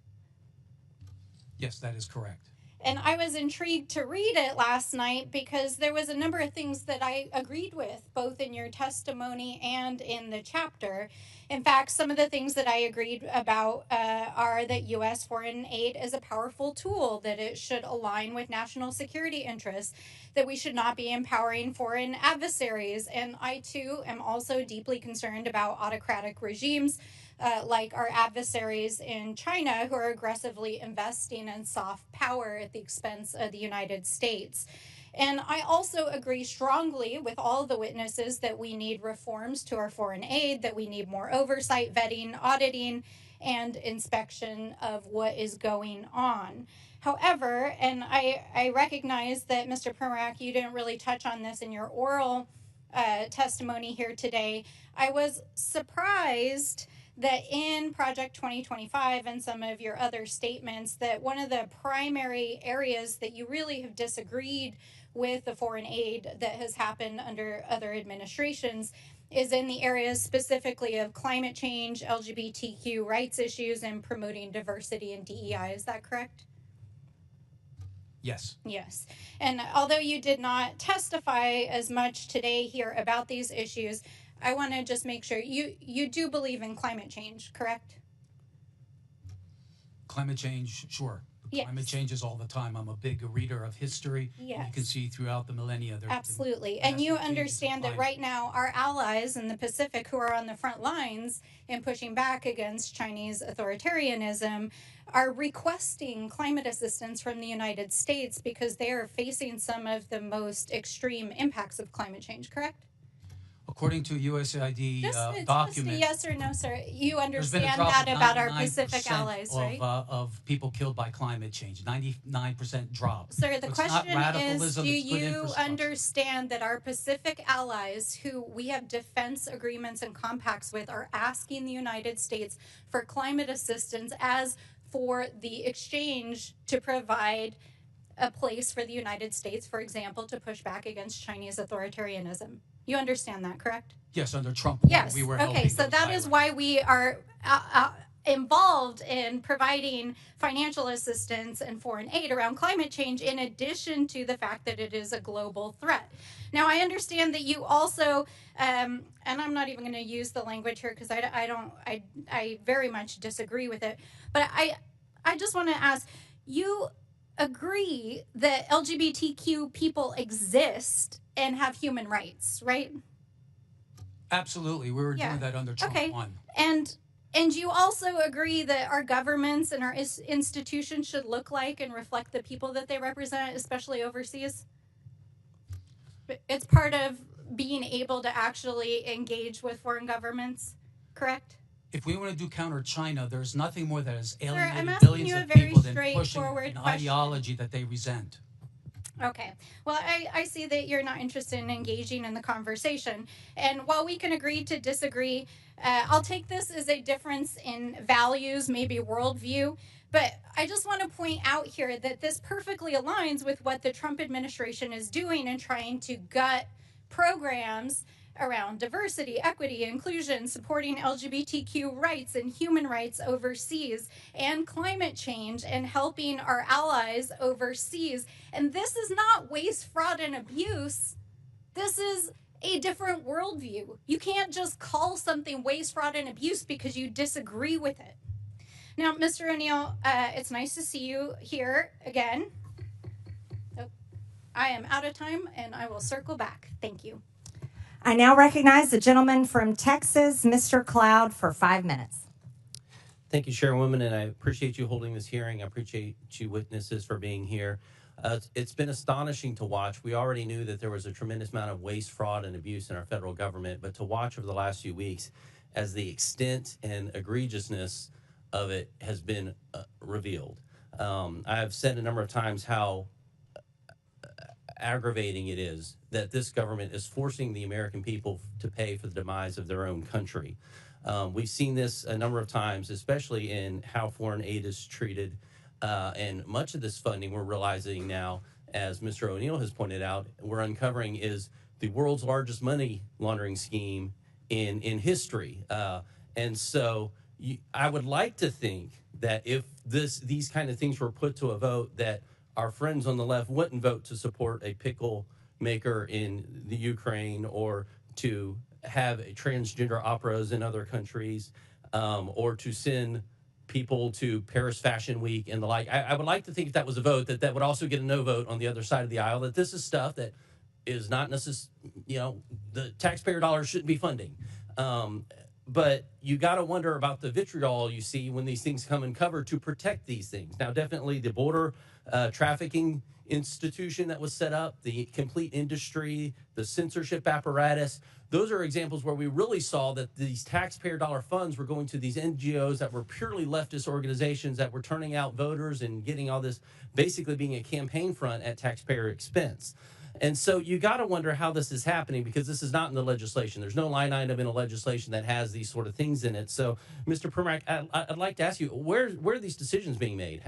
Yes, that is correct. And I was intrigued to read it last night because there was a number of things that I agreed with, both in your testimony and in the chapter. In fact, some of the things that I agreed about are that U.S. foreign aid is a powerful tool, that it should align with national security interests, that we should not be empowering foreign adversaries. And I, too, am also deeply concerned about autocratic regimes like our adversaries in China, who are aggressively investing in soft power at the expense of the United States. And I also agree strongly with all the witnesses that we need reforms to our foreign aid, that we need more oversight, vetting, auditing, and inspection of what is going on. However, and I recognize that Mr. Primorac, you didn't really touch on this in your oral testimony here today. I was surprised that in Project 2025 and some of your other statements that one of the primary areas that you really have disagreed with the foreign aid that has happened under other administrations is in the areas specifically of climate change, LGBTQ rights issues, and promoting diversity and DEI. Is that correct? Yes. Yes. And although you did not testify as much today here about these issues, I want to just make sure you do believe in climate change, correct? Climate change, sure. Yes. Climate changes all the time. I'm a big reader of history. Yes. And you can see throughout the millennia. Absolutely. And you understand that right now our allies in the Pacific who are on the front lines in pushing back against Chinese authoritarianism are requesting climate assistance from the United States because they are facing some of the most extreme impacts of climate change, correct? According to USAID Just a document, yes or no, sir. You there's been a understand drop that of about our 99% Pacific allies, right? of people killed by climate change. 99% drop. Sir, the So it's not question is, radicalism, do it's good you infrastructure. understand that our Pacific allies, who we have defense agreements and compacts with, are asking the United States for climate assistance as for the exchange to provide a place for the United States, for example, to push back against Chinese authoritarianism? You understand that, correct? Yes, under Trump, Yes. we were Okay, helping so those that is islands. why we are involved in providing financial assistance and foreign aid around climate change, in addition to the fact that it is a global threat. Now, I understand that you also, and I'm not even going to use the language here because I very much disagree with it, but I just want to ask, you agree that LGBTQ people exist and have human rights, right? Absolutely, we were doing that under Trump 1. And you also agree that our governments and our institutions should look like and reflect the people that they represent, especially overseas? It's part of being able to actually engage with foreign governments, correct? If we want to do counter China, there's nothing more that has I'm alienated asking billions you a of very people than pushing straightforward an question. ideology that they resent. Okay. Well, I see that you're not interested in engaging in the conversation. And while we can agree to disagree, I'll take this as a difference in values, maybe worldview. But I just want to point out here that this perfectly aligns with what the Trump administration is doing in trying to gut programs around diversity, equity, inclusion, supporting LGBTQ rights and human rights overseas, and climate change, and helping our allies overseas. And this is not waste, fraud, and abuse. This is a different worldview. You can't just call something waste, fraud, and abuse because you disagree with it. Now, Mr. O'Neill, it's nice to see you here again. Oh, I am out of time, and I will circle back. Thank you. I now recognize the gentleman from Texas, Mr. Cloud, for 5 minutes. Thank you, Chairwoman, and I appreciate you holding this hearing. I appreciate you witnesses for being here. It's been astonishing to watch. We already knew that there was a tremendous amount of waste, fraud, and abuse in our federal government, but to watch over the last few weeks as the extent and egregiousness of it has been revealed. I've said a number of times how aggravating it is that this government is forcing the American people to pay for the demise of their own country. We've seen this a number of times, especially in how foreign aid is treated. And much of this funding we're realizing now, as Mr. O'Neill has pointed out, we're uncovering is the world's largest money laundering scheme in history. And so I would like to think that if these kind of things were put to a vote, that our friends on the left wouldn't vote to support a pickle maker in the Ukraine, or to have transgender operas in other countries, or to send people to Paris Fashion Week and the like. I would like to think if that was a vote, that would also get a no vote on the other side of the aisle, that this is stuff that is not necessarily, the taxpayer dollars shouldn't be funding. But you got to wonder about the vitriol you see when these things come uncovered to protect these things. Now, definitely the border trafficking institution that was set up, the complete industry, the censorship apparatus. Those are examples where we really saw that these taxpayer dollar funds were going to these NGOs that were purely leftist organizations that were turning out voters and getting all this, basically being a campaign front at taxpayer expense. And so you got to wonder how this is happening, because this is not in the legislation. There's no line item in a legislation that has these sort of things in it. So, Mr. Primorac, I'd like to ask you, where are these decisions being made?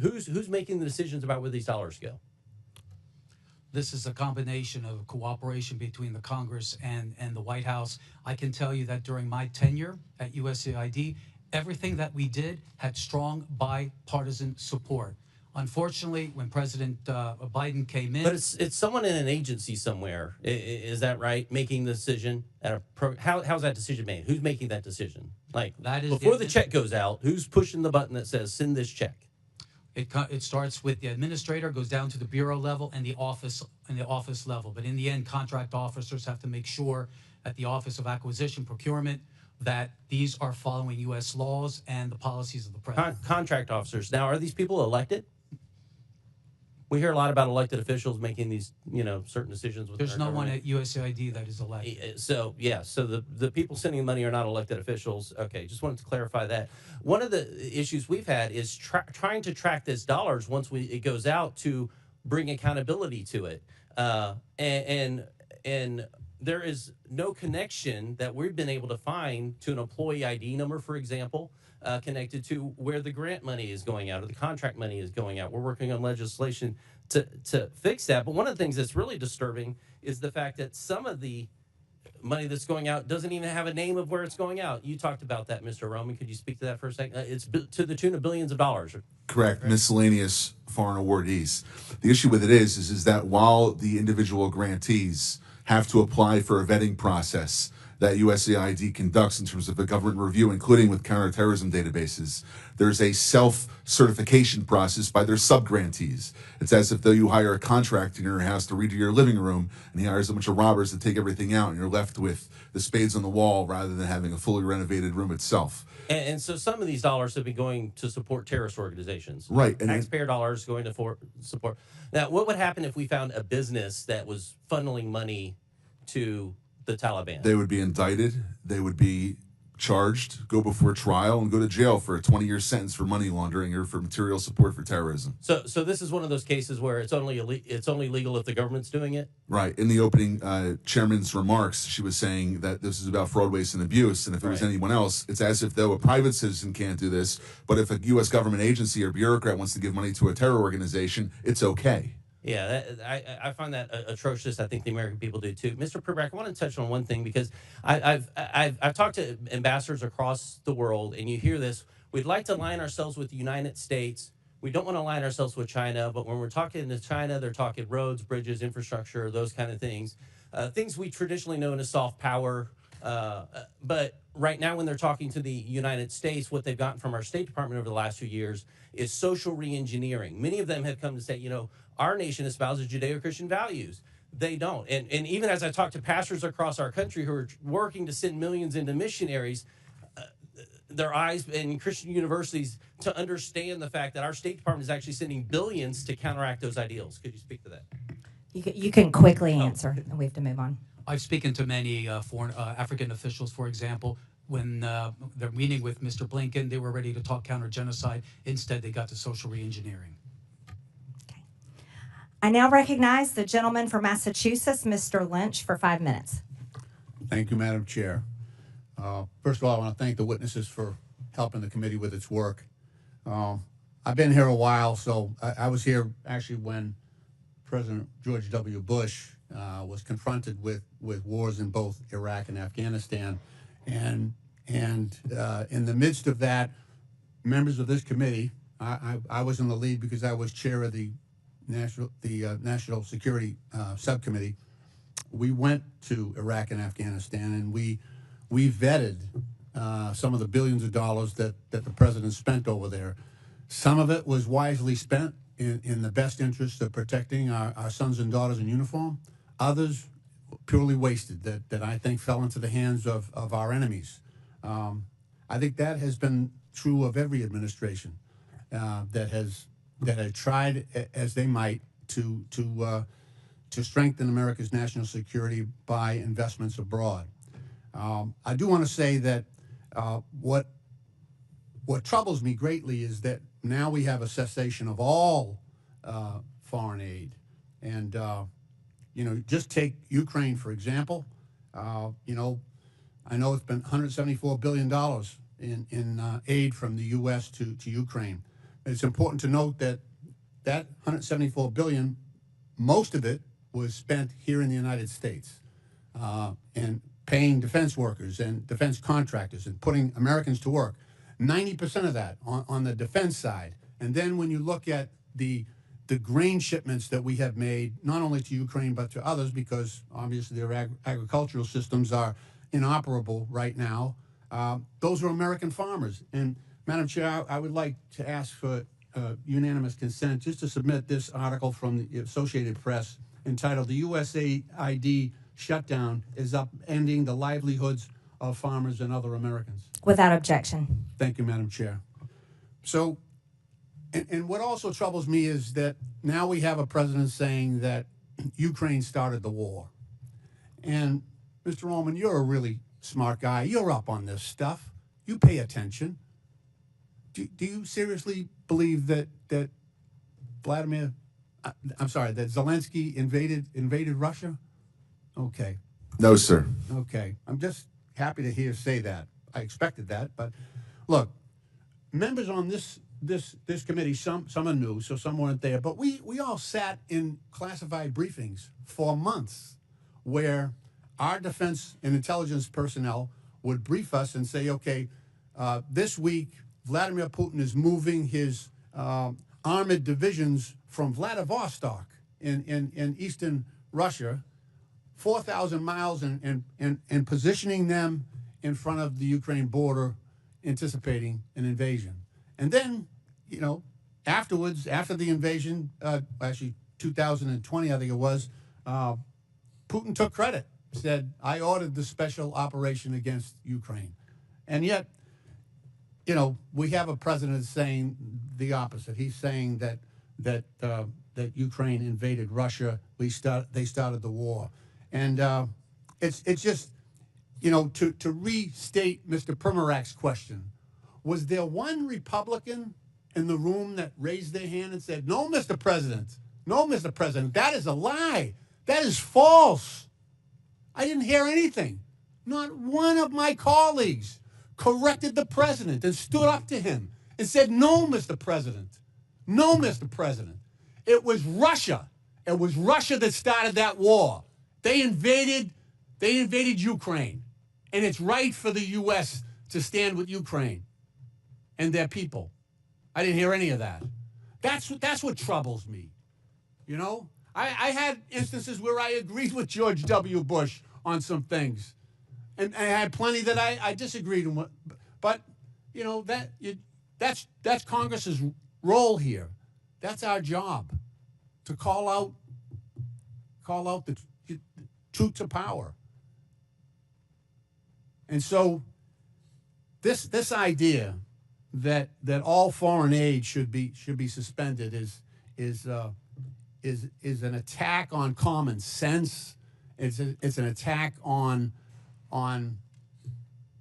Who's making the decisions about where these dollars go? This is a combination of cooperation between the Congress and the White House. I can tell you that during my tenure at USAID, everything that we did had strong bipartisan support. Unfortunately, when President Biden came in... But it's someone in an agency somewhere, is that right, making the decision? How's that decision made? Who's making that decision? Like, that is before the check goes out, who's pushing the button that says, send this check? It starts with the administrator, goes down to the bureau level and the office level. But in the end, contract officers have to make sure at the Office of Acquisition Procurement that these are following U.S. laws and the policies of the president. Contract officers. Now, are these people elected? We hear a lot about elected officials making these, certain decisions. There's no one at USAID that is elected. So, yeah, so the people sending money are not elected officials. Okay, just wanted to clarify that. One of the issues we've had is trying to track this dollars once it goes out to bring accountability to it. And there is no connection that we've been able to find to an employee ID number, for example, connected to where the grant money is going out or the contract money is going out. We're working on legislation to fix that. But one of the things that's really disturbing is the fact that some of the money that's going out doesn't even have a name of where it's going out. You talked about that, Mr. Roman. Could you speak to that for a second? It's to the tune of billions of dollars. Correct. Miscellaneous foreign awardees. The issue with it is that while the individual grantees have to apply for a vetting process that USAID conducts in terms of a government review, including with counterterrorism databases, there's a self-certification process by their sub-grantees. It's as if though you hire a contractor in your house to redo your living room, and he hires a bunch of robbers to take everything out, and you're left with the spades on the wall rather than having a fully renovated room itself. And so some of these dollars have been going to support terrorist organizations. Right. And taxpayer dollars going to support. Now, what would happen if we found a business that was funneling money to the Taliban? They would be indicted. They would be charged, go before trial, and go to jail for a 20-year sentence for money laundering or for material support for terrorism. So this is one of those cases where it's only legal if the government's doing it? Right. In the opening chairman's remarks, she was saying that this is about fraud, waste, and abuse, and if it was anyone else, it's as if though a private citizen can't do this, but if a U.S. government agency or bureaucrat wants to give money to a terror organization, it's okay. Yeah, I find that atrocious. I think the American people do too. Mr. Primorac, I want to touch on one thing because I've talked to ambassadors across the world, and you hear this. We'd like to align ourselves with the United States. We don't want to align ourselves with China, but when we're talking to China, they're talking roads, bridges, infrastructure, those kind of things. Things we traditionally know as soft power. But right now, when they're talking to the United States, what they've gotten from our State Department over the last few years is social reengineering. Many of them have come to say, our nation espouses Judeo-Christian values. They don't. And even as I talk to pastors across our country who are working to send millions into missionaries, their eyes in Christian universities to understand the fact that our State Department is actually sending billions to counteract those ideals. Could you speak to that? You can quickly answer, and we have to move on. I've spoken to many foreign African officials, for example. When they're meeting with Mr. Blinken, they were ready to talk counter-genocide. Instead, they got to social reengineering. Okay. I now recognize the gentleman from Massachusetts, Mr. Lynch, for 5 minutes. Thank you, Madam Chair. First of all, I want to thank the witnesses for helping the committee with its work. I've been here a while, so I was here actually when President George W. Bush was confronted with wars in both Iraq and Afghanistan. And in the midst of that, members of this committee, I was in the lead because I was chair of the National Security Subcommittee. We went to Iraq and Afghanistan, and we vetted some of the billions of dollars that the president spent over there. Some of it was wisely spent in the best interest of protecting our sons and daughters in uniform. Others purely wasted that I think fell into the hands of our enemies. I think that has been true of every administration that has that had tried as they might to strengthen America's national security by investments abroad. I do want to say that what troubles me greatly is that now we have a cessation of all foreign aid, and just take Ukraine for example. I know it's been $174 billion in aid from the U.S. to Ukraine. It's important to note that that $174 billion, most of it was spent here in the United States, and paying defense workers and defense contractors and putting Americans to work. 90% of that on the defense side. And then when you look at the grain shipments that we have made, not only to Ukraine but to others, because obviously their agricultural systems are inoperable right now, those are American farmers. And Madam Chair, I would like to ask for unanimous consent just to submit this article from the Associated Press entitled "The USAID Shutdown is Upending the Livelihoods of Farmers and Other Americans." Without objection. Thank you, Madam Chair. So, and what also troubles me is that now we have a president saying that Ukraine started the war. And Mr. Roman, you're a really smart guy. You're up on this stuff. You pay attention. Do you seriously believe that that Zelensky invaded Russia? Okay. No, sir. Okay. I'm just happy to hear you say that. I expected that, but look, members on this committee, some are new, so some weren't there, but we all sat in classified briefings for months where our defense and intelligence personnel would brief us and say, okay, this week Vladimir Putin is moving his armored divisions from Vladivostok in eastern Russia 4,000 miles and positioning them in front of the Ukraine border, anticipating an invasion. And then, afterwards, after the invasion, actually 2020, I think it was, Putin took credit, said, I ordered the special operation against Ukraine. And yet, we have a president saying the opposite. He's saying that Ukraine invaded Russia. They started the war. And it's just, to restate Mr. Primorac's question, was there one Republican in the room that raised their hand and said, no, Mr. President, that is a lie. That is false. I didn't hear anything. Not one of my colleagues corrected the president and stood up to him and said, no, Mr. President. No, Mr. President. It was Russia. It was Russia that started that war. They invaded Ukraine. And it's right for the U.S. to stand with Ukraine and their people. I didn't hear any of that. That's what troubles me. I had instances where I agreed with George W. Bush on some things. And I had plenty that I disagreed with. But, that's Congress's role here. That's our job, to call out the truth to power. And so this idea that all foreign aid should be suspended is an attack on common sense. It's an attack on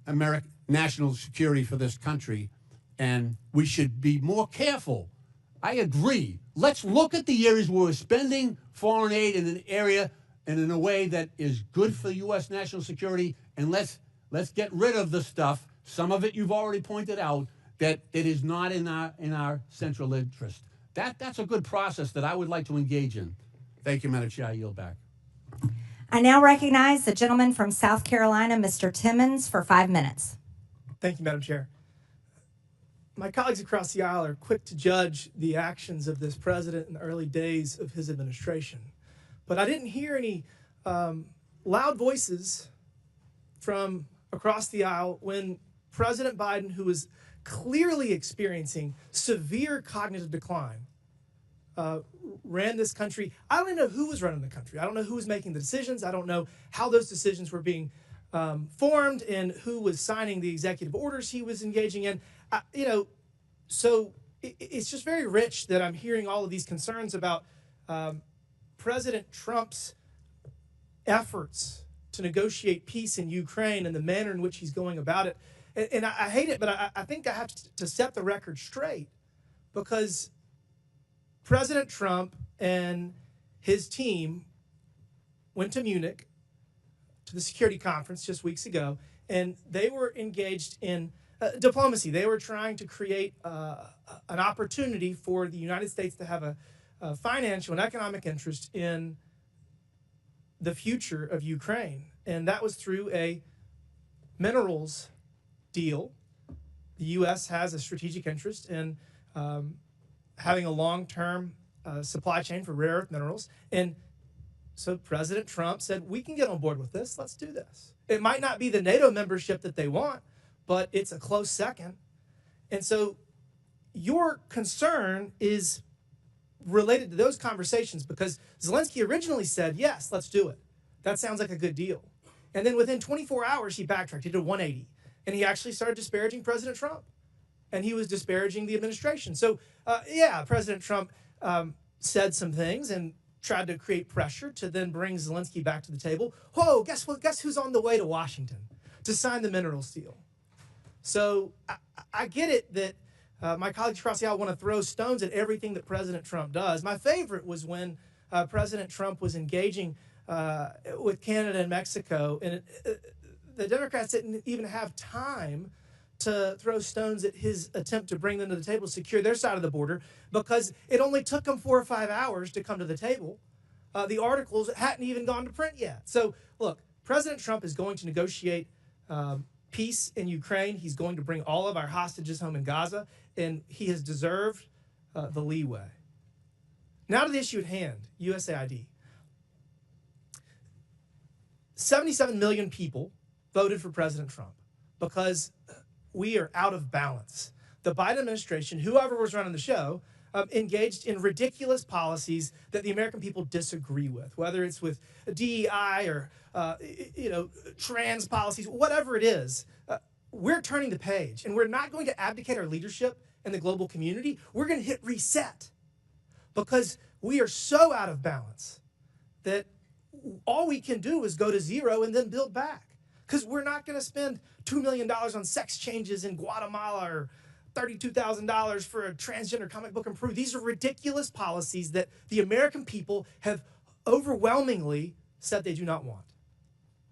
American national security for this country, and we should be more careful. I agree. Let's look at the areas where we're spending foreign aid in an area and in a way that is good for U.S. national security, and let's get rid of the stuff. Some of it you've already pointed out that it is not in our central interest. That's a good process that I would like to engage in. Thank you, Madam Chair. I yield back. I now recognize the gentleman from South Carolina, Mr. Timmons, for 5 minutes. Thank you, Madam Chair. My colleagues across the aisle are quick to judge the actions of this president in the early days of his administration. But I didn't hear any loud voices from across the aisle when President Biden, who was clearly experiencing severe cognitive decline, ran this country. I don't even know who was running the country. I don't know who was making the decisions. I don't know how those decisions were being formed and who was signing the executive orders he was engaging in. So it's just very rich that I'm hearing all of these concerns about President Trump's efforts to negotiate peace in Ukraine and the manner in which he's going about it. And I hate it, but I think I have to set the record straight, because President Trump and his team went to Munich to the security conference just weeks ago, and they were engaged in diplomacy. They were trying to create an opportunity for the United States to have a financial and economic interest in the future of Ukraine. And that was through a minerals deal. The U.S. has a strategic interest in having a long-term supply chain for rare earth minerals. And so President Trump said, we can get on board with this. Let's do this. It might not be the NATO membership that they want, but it's a close second. And so your concern is related to those conversations, because Zelensky originally said, yes, let's do it. That sounds like a good deal. And then within 24 hours, he backtracked. He did a 180. And he actually started disparaging President Trump. And he was disparaging the administration. So, yeah, President Trump said some things and tried to create pressure to then bring Zelensky back to the table. Whoa, guess what? Guess who's on the way to Washington to sign the minerals deal? So I get it that my colleagues across the aisle want to throw stones at everything that President Trump does. My favorite was when President Trump was engaging with Canada and Mexico, and the Democrats didn't even have time to throw stones at his attempt to bring them to the table, secure their side of the border, because it only took them 4 or 5 hours to come to the table. The articles hadn't even gone to print yet. So, look, President Trump is going to negotiate peace in Ukraine. He's going to bring all of our hostages home in Gaza, and he has deserved the leeway. Now to the issue at hand, USAID. 77 million people voted for President Trump because we are out of balance. The Biden administration, whoever was running the show, engaged in ridiculous policies that the American people disagree with, whether it's with DEI or trans policies, whatever it is. We're turning the page, and we're not going to abdicate our leadership in the global community. We're going to hit reset, because we are so out of balance that all we can do is go to zero and then build back. Because we're not going to spend $2 million on sex changes in Guatemala or $32,000 for a transgender comic book in Peru. These are ridiculous policies that the American people have overwhelmingly said they do not want.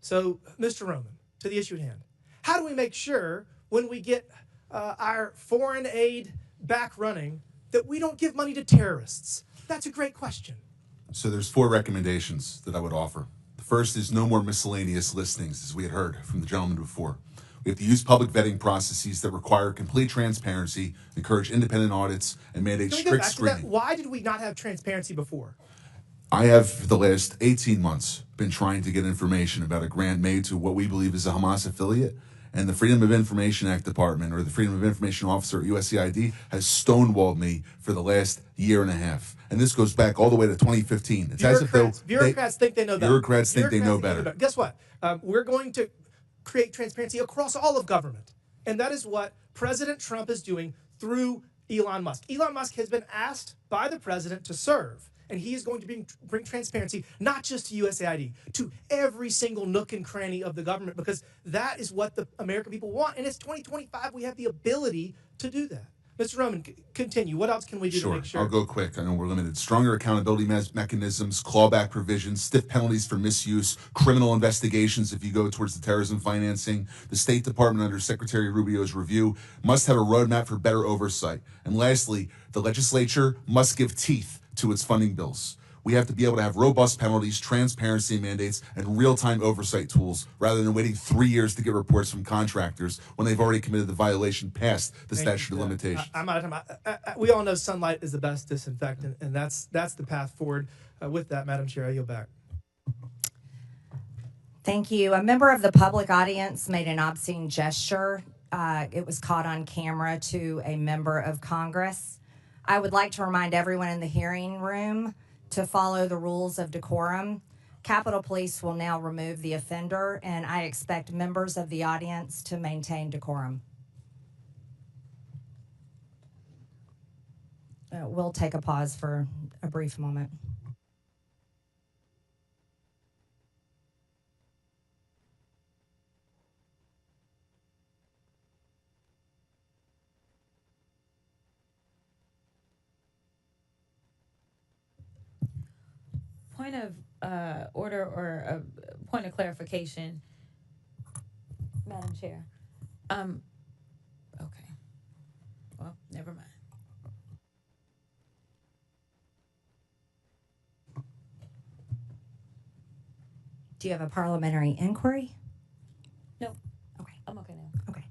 So, Mr. Roman, to the issue at hand. How do we make sure when we get our foreign aid back running that we don't give money to terrorists? That's a great question. So there's 4 recommendations that I would offer. The first is no more miscellaneous listings, as we had heard from the gentleman before. We have to use public vetting processes that require complete transparency, encourage independent audits, and mandate strict screening. Why did we not have transparency before? I have, for the last 18 months, been trying to get information about a grant made to what we believe is a Hamas affiliate, and the Freedom of Information Act Department, or the Freedom of Information Officer at USAID, has stonewalled me for the last year and a half. And this goes back all the way to 2015. It's as if bureaucrats think they know better. Bureaucrats think they know better. Guess what? We're going to create transparency across all of government. And that is what President Trump is doing through Elon Musk. Elon Musk has been asked by the president to serve. And he is going to bring transparency, not just to USAID, to every single nook and cranny of the government, because that is what the American people want. And it's 2025. We have the ability to do that. Mr. Roman, continue. What else can we do to make sure? I'll go quick. I know we're limited. Stronger accountability mechanisms, clawback provisions, stiff penalties for misuse, criminal investigations if you go towards the terrorism financing. The State Department, under Secretary Rubio's review, must have a roadmap for better oversight. And lastly, the legislature must give teeth to its funding bills. We have to be able to have robust penalties, transparency mandates, and real-time oversight tools, rather than waiting 3 years to get reports from contractors when they've already committed the violation past the statute of limitations. I'm out of time. We all know sunlight is the best disinfectant, and that's the path forward. With that, Madam Chair, I yield back. Thank you. A member of the public audience made an obscene gesture. It was caught on camera to a member of Congress. I would like to remind everyone in the hearing room to follow the rules of decorum. Capitol Police will now remove the offender, and I expect members of the audience to maintain decorum. we'll take a pause for a brief moment. Point of order or a point of clarification, Madam Chair. Okay. Well, never mind. Do you have a parliamentary inquiry? No. Okay. I'm okay now. Okay.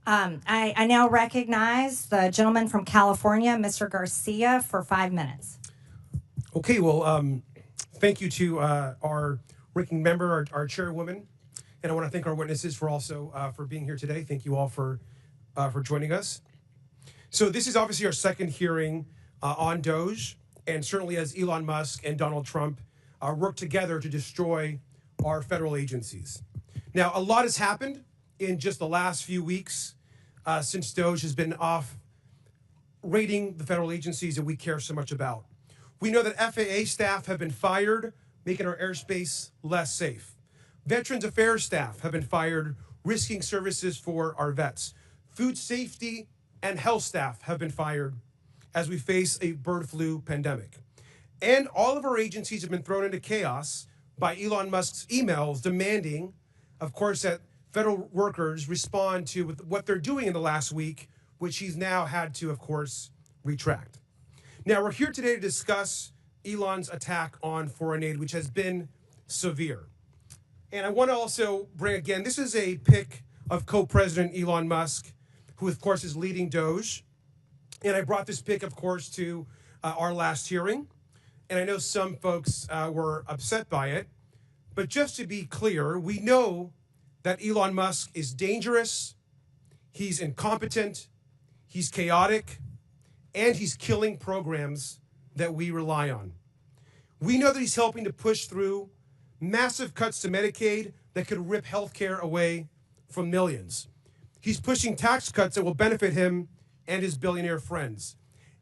I now recognize the gentleman from California, Mr. Garcia, for 5 minutes. Okay, well, thank you to our ranking member, our chairwoman, and I want to thank our witnesses for also for being here today. Thank you all for joining us. So this is obviously our second hearing on DOGE, and certainly as Elon Musk and Donald Trump work together to destroy our federal agencies. Now, a lot has happened in just the last few weeks since DOGE has been off rating the federal agencies that we care so much about. We know that FAA staff have been fired, making our airspace less safe. Veterans Affairs staff have been fired, risking services for our vets. Food safety and health staff have been fired as we face a bird flu pandemic. And all of our agencies have been thrown into chaos by Elon Musk's emails demanding, of course, that federal workers respond to what they're doing in the last week, which he's now had to, of course, retract. Now, we're here today to discuss Elon's attack on foreign aid, which has been severe. And I want to also bring, again, this is a pic of co-president Elon Musk, who, of course, is leading DOGE. And I brought this pic, of course, to our last hearing. And I know some folks were upset by it. But just to be clear, we know that Elon Musk is dangerous, he's incompetent, he's chaotic, and he's killing programs that we rely on. We know that he's helping to push through massive cuts to Medicaid that could rip healthcare away from millions. He's pushing tax cuts that will benefit him and his billionaire friends.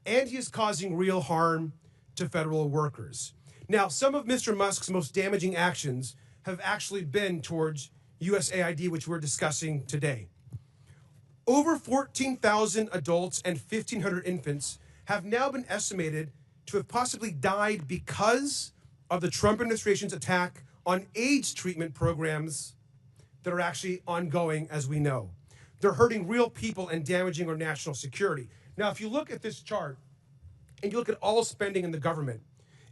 And he is causing real harm to federal workers. Now, some of Mr. Musk's most damaging actions have actually been towards USAID, which we're discussing today. Over 14,000 adults and 1,500 infants have now been estimated to have possibly died because of the Trump administration's attack on AIDS treatment programs that are actually ongoing, as we know. They're hurting real people and damaging our national security. Now, if you look at this chart and you look at all spending in the government,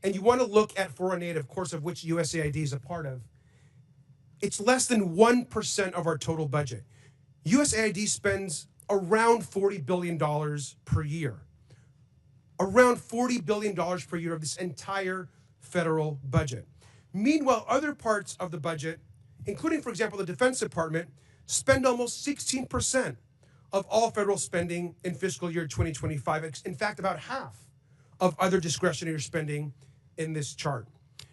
and you want to look at foreign aid, of course, of which USAID is a part of, it's less than 1% of our total budget. USAID spends around $40 billion per year. Around $40 billion per year of this entire federal budget. Meanwhile, other parts of the budget, including, for example, the Defense Department, spend almost 16% of all federal spending in fiscal year 2025. In fact, about half of other discretionary spending in this chart.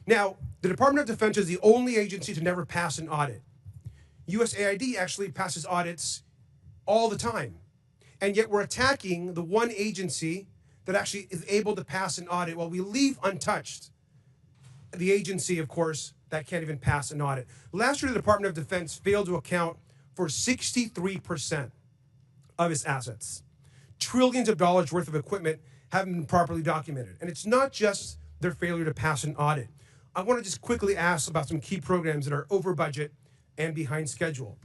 Now, the Department of Defense is the only agency to never pass an audit. USAID actually passes audits all the time. And yet we're attacking the one agency that actually is able to pass an audit while we leave untouched the agency, of course, that can't even pass an audit. Last year, the Department of Defense failed to account for 63% of its assets. Trillions of dollars worth of equipment haven't been properly documented. And it's not just their failure to pass an audit. I want to just quickly ask about some key programs that are over budget and behind schedule.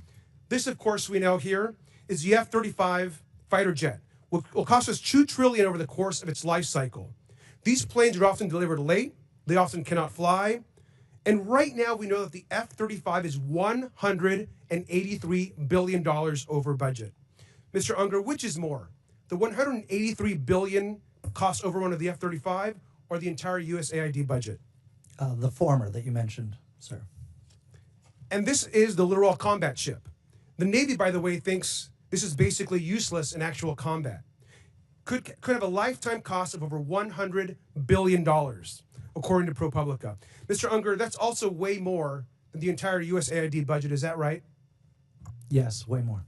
This, of course, we know here is the F-35 fighter jet. Will cost us $2 trillion over the course of its life cycle. These planes are often delivered late. They often cannot fly. And right now, we know that the F-35 is $183 billion over budget. Mr. Unger, which is more, the $183 billion cost overrun of the F-35 or the entire USAID budget? The former that you mentioned, sir. And this is the Littoral Combat Ship. The Navy, by the way, thinks this is basically useless in actual combat. Could have a lifetime cost of over $100 billion, according to ProPublica. Mr. Unger, that's also way more than the entire USAID budget, is that right? Yes, way more.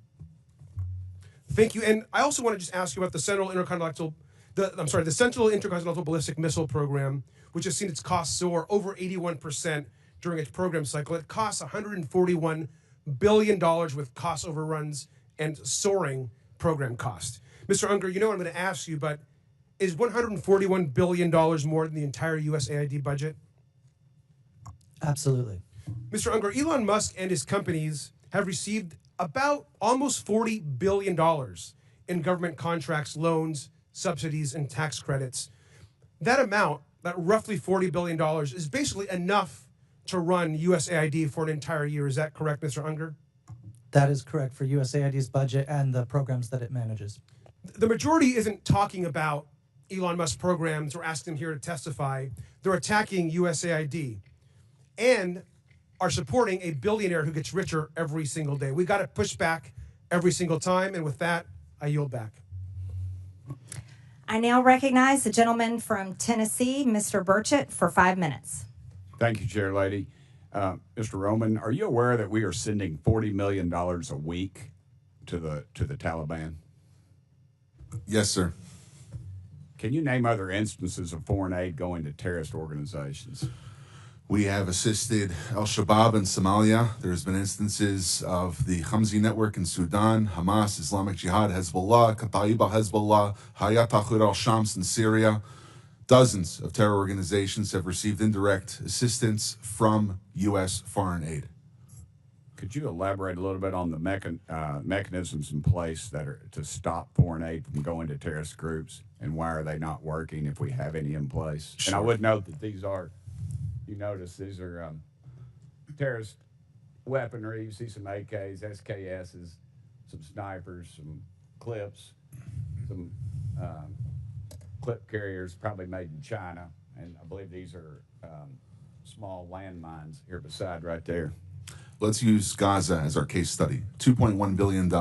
Thank you. And I also want to just ask you about the Central Intercontinental the Central Intercontinental Ballistic Missile Program, which has seen its costs soar over 81% during its program cycle. It costs $141 billion with cost overruns and soaring program cost. Mr. Unger, you know what I'm going to ask you, but is $141 billion more than the entire USAID budget? Absolutely. Mr. Unger, Elon Musk and his companies have received about almost $40 billion in government contracts, loans, subsidies, and tax credits. That amount, that roughly $40 billion, is basically enough to run USAID for an entire year. Is that correct, Mr. Unger? That is correct for USAID's budget and the programs that it manages. The majority isn't talking about Elon Musk programs or asking them here to testify. They're attacking USAID and are supporting a billionaire who gets richer every single day. We got to push back every single time. And with that, I yield back. I now recognize the gentleman from Tennessee, Mr. Burchett, for 5 minutes. Thank you, Chair Lady. Mr. Roman, are you aware that we are sending $40 million a week to the Taliban? Yes, sir. Can you name other instances of foreign aid going to terrorist organizations? We have assisted al-Shabaab in Somalia. There's been instances of the Hamzi network in Sudan, Hamas, Islamic Jihad, Hezbollah, Kataib al-Hezbollah, Hayat Tahrir al-Shams in Syria. Dozens of terror organizations have received indirect assistance from U.S. foreign aid. Could you elaborate a little bit on the mechanisms in place that are to stop foreign aid from going to terrorist groups, and why are they not working if we have any in place? Sure. And I would note that these are, you notice these are terrorist weaponry. You see some AKs, SKSs, some snipers, some clips, some clip carriers, probably made in China, and I believe these are small landmines here beside right there. Let's use Gaza as our case study. $2.1 billion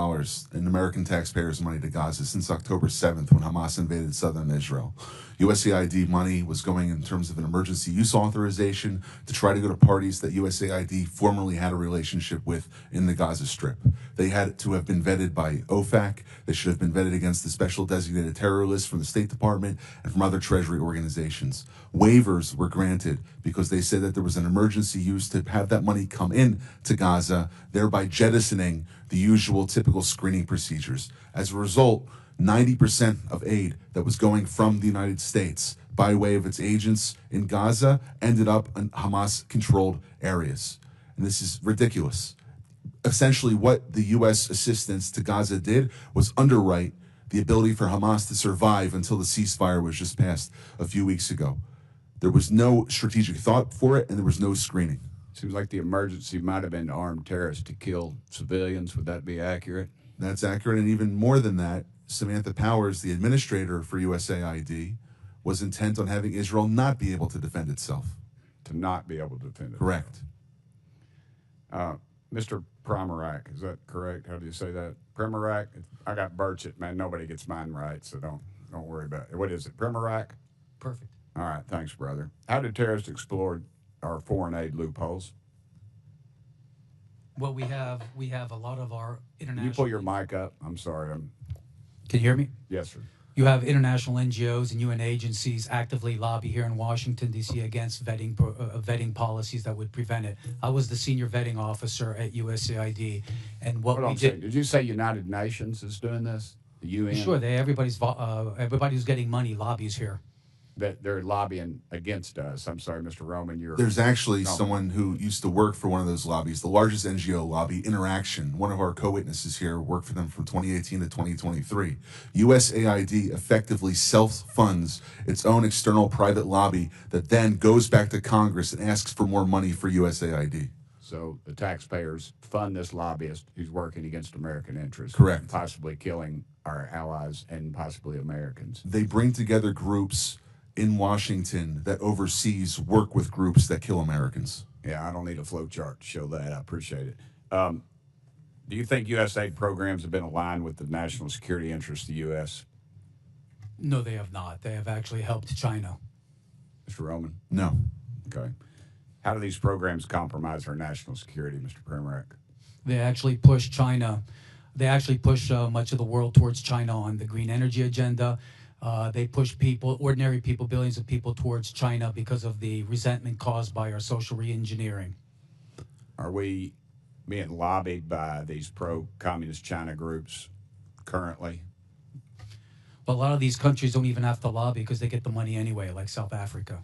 in American taxpayers' money to Gaza since October 7th when Hamas invaded southern Israel. USAID money was going in terms of an emergency use authorization to try to go to parties that USAID formerly had a relationship with in the Gaza Strip. They had to have been vetted by OFAC. They should have been vetted against the special designated terror list from the State Department and from other Treasury organizations. Waivers were granted because they said that there was an emergency use to have that money come in to Gaza, thereby jettisoning the usual typical screening procedures. As a result, 90% of aid that was going from the United States by way of its agents in Gaza ended up in Hamas-controlled areas. And this is ridiculous. Essentially, what the U.S. assistance to Gaza did was underwrite the ability for Hamas to survive until the ceasefire was just passed a few weeks ago. There was no strategic thought for it, and there was no screening. Seems like the emergency might have been armed terrorists to kill civilians. Would that be accurate? That's accurate, and even more than that, Samantha Powers, the administrator for USAID, was intent on having Israel not be able to defend itself. To not be able to defend it. Correct. Mr. Primorac, is that correct? How do you say that? Primorac? I got Burchett, man. Nobody gets mine right, so don't worry about it. What is it? Primorac? Perfect. All right, thanks, brother. How did terrorists exploit our foreign aid loopholes? Well, we have a lot of our international. You pull your mic up. I'm sorry. Can you hear me? Yes, sir. You have international NGOs and UN agencies actively lobby here in Washington, D.C. against vetting policies that would prevent it. I was the senior vetting officer at USAID, and what we did. Did you say United Nations is doing this? The UN? Sure, everybody who's getting money lobbies here. That they're lobbying against us. I'm sorry, Mr. Roman. There's actually someone who used to work for one of those lobbies, the largest NGO lobby, Interaction. One of our co-witnesses here worked for them from 2018 to 2023. USAID effectively self-funds its own external private lobby that then goes back to Congress and asks for more money for USAID. So the taxpayers fund this lobbyist who's working against American interests. Correct. Possibly killing our allies and possibly Americans. They bring together groups in Washington that overseas work with groups that kill Americans. Yeah, I don't need a flow chart to show that. I appreciate it. Do you think USAID programs have been aligned with the national security interests of the U.S.? No, they have not. They have actually helped China. Mr. Roman? No. Okay. How do these programs compromise our national security, Mr. Primorac? They actually push China. They actually push much of the world towards China on the green energy agenda. They push people, ordinary people, billions of people towards China because of the resentment caused by our social re-engineering. Are we being lobbied by these pro-communist China groups currently? But a lot of these countries don't even have to lobby because they get the money anyway, like South Africa.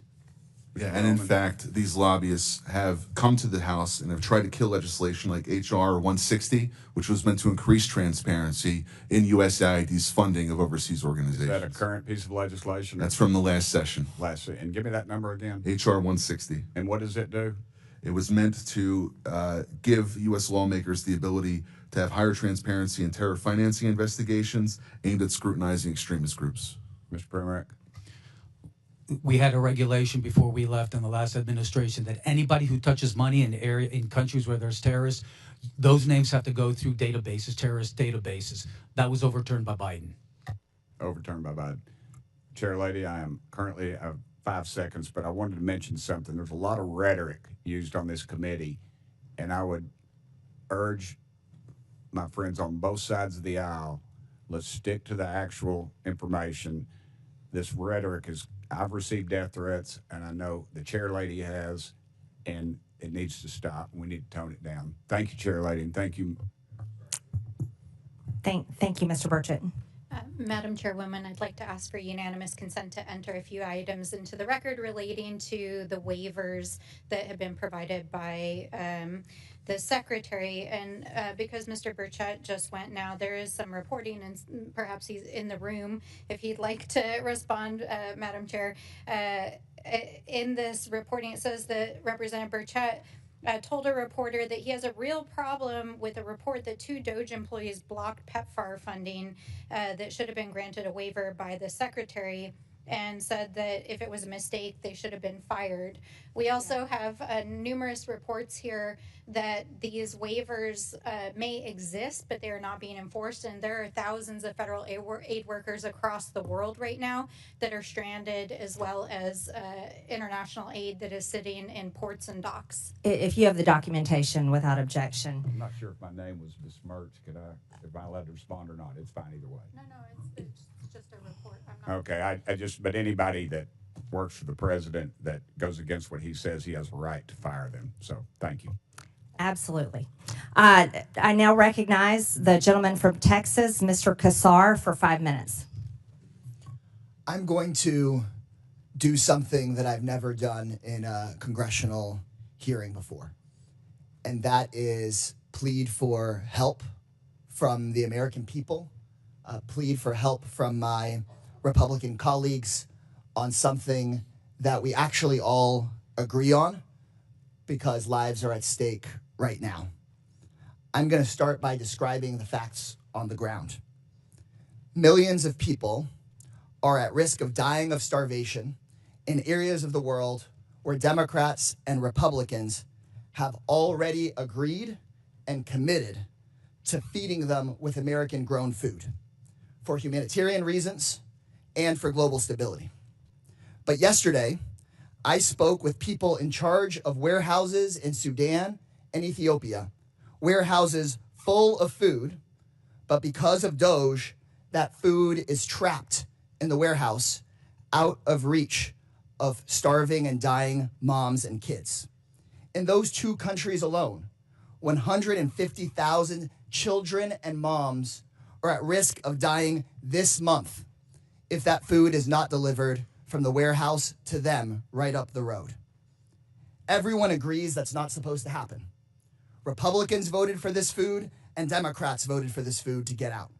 Yeah, and in fact, these lobbyists have come to the House and have tried to kill legislation like H.R. 160, which was meant to increase transparency in USAID's funding of overseas organizations. Is that a current piece of legislation? That's from the last session. And give me that number again. H.R. 160. And what does it do? It was meant to give U.S. lawmakers the ability to have higher transparency in terror financing investigations aimed at scrutinizing extremist groups. Mr. Primorac? We had a regulation before we left in the last administration that anybody who touches money in countries where there's terrorists, those names have to go through databases, terrorist databases. That was overturned by Biden. Overturned by Biden. Chair Lady, I am currently 5 seconds, but I wanted to mention something. There's a lot of rhetoric used on this committee, and I would urge my friends on both sides of the aisle, let's stick to the actual information. This rhetoric is, I've received death threats, and I know the Chair Lady has, and it needs to stop. We need to tone it down. Thank you, Chair Lady, and thank you. Thank you, Mr. Burchett. Madam Chairwoman, I'd like to ask for unanimous consent to enter a few items into the record relating to the waivers that have been provided by the Secretary. And because Mr. Burchett just went now, there is some reporting, and perhaps he's in the room if he'd like to respond, Madam Chair. In this reporting, it says that Representative Burchett told a reporter that he has a real problem with a report that 2 DOGE employees blocked PEPFAR funding that should have been granted a waiver by the Secretary, and said that if it was a mistake, they should have been fired. We also have numerous reports here that these waivers may exist, but they are not being enforced. And there are thousands of federal aid workers across the world right now that are stranded, as well as international aid that is sitting in ports and docks. If you have the documentation without objection. I'm not sure if my name was besmirched. Am I allowed to respond or not? It's fine either way. No, it's just a report. Okay, but anybody that works for the president that goes against what he says, he has a right to fire them. So thank you. Absolutely. I now recognize the gentleman from Texas, Mr. Kassar, for 5 minutes. I'm going to do something that I've never done in a congressional hearing before, and that is plead for help from the American people, plead for help from my Republican colleagues on something that we actually all agree on, because lives are at stake right now. I'm going to start by describing the facts on the ground. Millions of people are at risk of dying of starvation in areas of the world where Democrats and Republicans have already agreed and committed to feeding them with American-grown food for humanitarian reasons and for global stability. But yesterday, I spoke with people in charge of warehouses in Sudan and Ethiopia, warehouses full of food, but because of DOGE, that food is trapped in the warehouse out of reach of starving and dying moms and kids. In those 2 countries alone, 150,000 children and moms are at risk of dying this month if that food is not delivered from the warehouse to them right up the road. Everyone agrees that's not supposed to happen. Republicans voted for this food, and Democrats voted for this food to get out.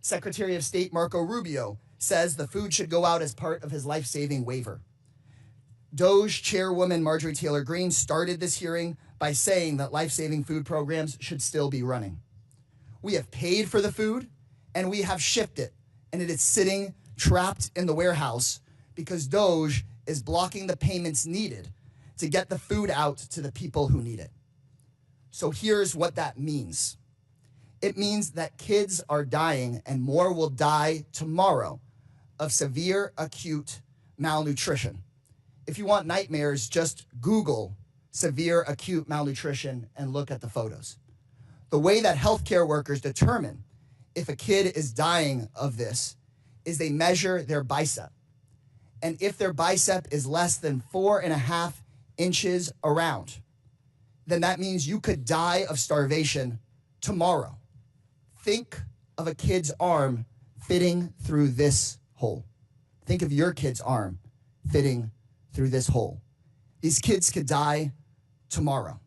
Secretary of State Marco Rubio says the food should go out as part of his life-saving waiver. DOGE Chairwoman Marjorie Taylor Greene started this hearing by saying that life-saving food programs should still be running. We have paid for the food, and we have shipped it, and it is sitting trapped in the warehouse because DOGE is blocking the payments needed to get the food out to the people who need it. So here's what that means. It means that kids are dying, and more will die tomorrow, of severe acute malnutrition. If you want nightmares, just Google severe acute malnutrition and look at the photos. The way that healthcare workers determine if a kid is dying of this is they measure their bicep. And if their bicep is less than 4.5 inches around, then that means you could die of starvation tomorrow. Think of a kid's arm fitting through this hole. Think of your kid's arm fitting through this hole. These kids could die tomorrow.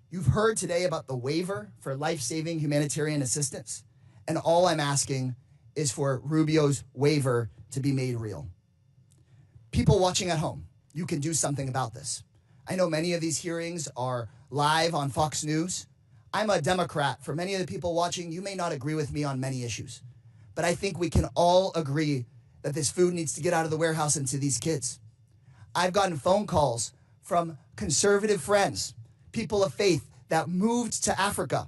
You've heard today about the waiver for life-saving humanitarian assistance, and all I'm asking is for Rubio's waiver to be made real. People watching at home, you can do something about this. I know many of these hearings are live on Fox News. I'm a Democrat. For many of the people watching, you may not agree with me on many issues, but I think we can all agree that this food needs to get out of the warehouse and to these kids. I've gotten phone calls from conservative friends, people of faith that moved to Africa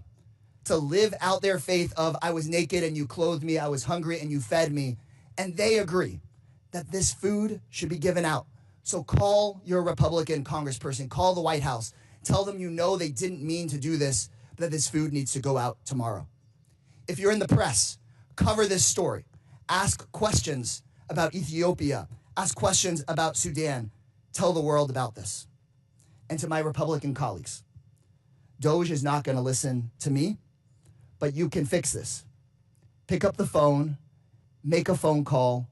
to live out their faith of I was naked and you clothed me, I was hungry and you fed me, and they agree that this food should be given out. So call your Republican congressperson, call the White House, tell them you know they didn't mean to do this, but that this food needs to go out tomorrow. If you're in the press, cover this story. Ask questions about Ethiopia. Ask questions about Sudan. Tell the world about this. And to my Republican colleagues, DOGE is not going to listen to me, but you can fix this. Pick up the phone, make a phone call.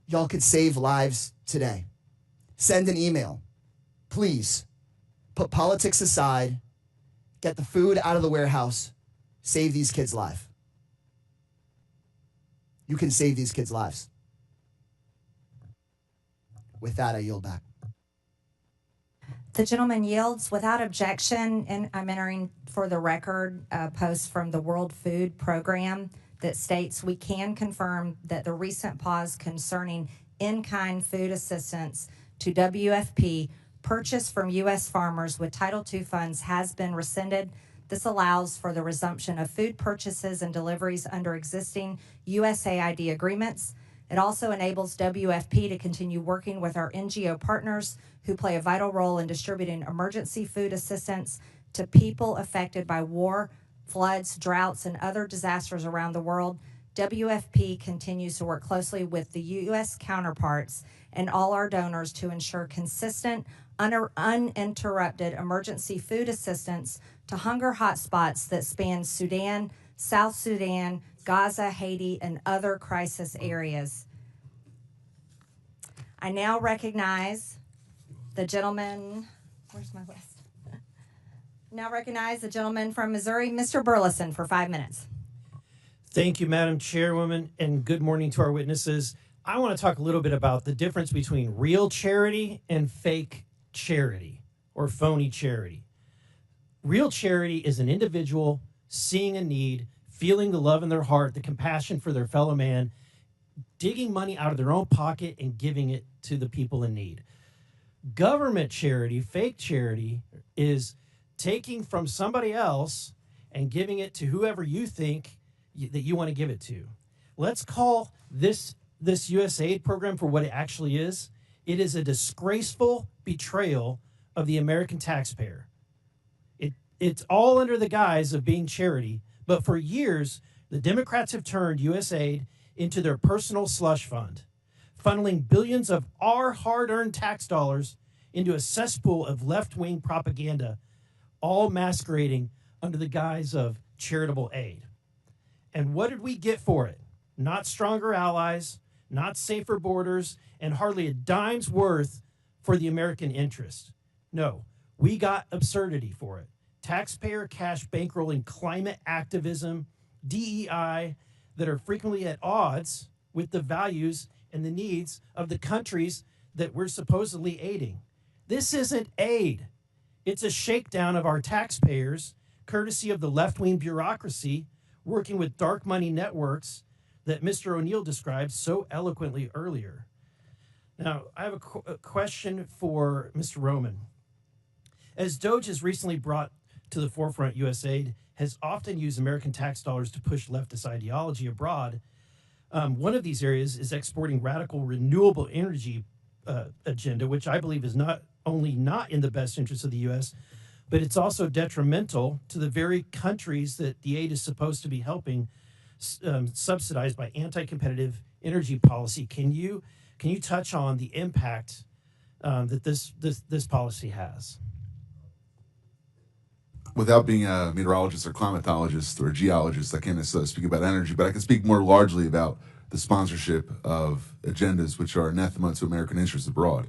Y'all could save lives today. Send an email. Please, put politics aside, get the food out of the warehouse, save these kids' lives. You can save these kids' lives. With that, I yield back. The gentleman yields without objection, and I'm entering for the record a post from the World Food Program that states we can confirm that the recent pause concerning in-kind food assistance to WFP purchased from U.S. farmers with Title II funds has been rescinded. This allows for the resumption of food purchases and deliveries under existing USAID agreements. It also enables WFP to continue working with our NGO partners who play a vital role in distributing emergency food assistance to people affected by war, floods, droughts, and other disasters around the world. WFP continues to work closely with the U.S. counterparts and all our donors to ensure consistent, uninterrupted emergency food assistance to hunger hotspots that span Sudan, South Sudan, Gaza, Haiti, and other crisis areas. I now recognize the gentleman, where's my list? Now recognize the gentleman from Missouri, Mr. Burleson, for 5 minutes. Thank you, Madam Chairwoman, and good morning to our witnesses. I want to talk a little bit about the difference between real charity and fake charity or phony charity. Real charity is an individual seeing a need, feeling the love in their heart, the compassion for their fellow man, digging money out of their own pocket and giving it to the people in need. Government charity, fake charity, is taking from somebody else and giving it to whoever you think that you want to give it to. Let's call this USAID program for what it actually is. It is a disgraceful betrayal of the American taxpayer. It's all under the guise of being charity, but for years, the Democrats have turned USAID into their personal slush fund, funneling billions of our hard-earned tax dollars into a cesspool of left-wing propaganda, all masquerading under the guise of charitable aid. And what did we get for it? Not stronger allies, not safer borders, and hardly a dime's worth for the American interest. No, we got absurdity for it. Taxpayer cash bankrolling climate activism, DEI, that are frequently at odds with the values and the needs of the countries that we're supposedly aiding. This isn't aid. It's a shakedown of our taxpayers, courtesy of the left-wing bureaucracy working with dark money networks that Mr. O'Neill described so eloquently earlier. Now, I have a question for Mr. Roman. As DOGE has recently brought to the forefront, USAID has often used American tax dollars to push leftist ideology abroad. One of these areas is exporting radical renewable energy agenda, which I believe is not only not in the best interest of the U.S., but it's also detrimental to the very countries that the aid is supposed to be helping, subsidized by anti-competitive energy policy. Can you touch on the impact that this policy has? Without being a meteorologist or climatologist or a geologist, I can't necessarily speak about energy, but I can speak more largely about the sponsorship of agendas which are anathema to American interests abroad.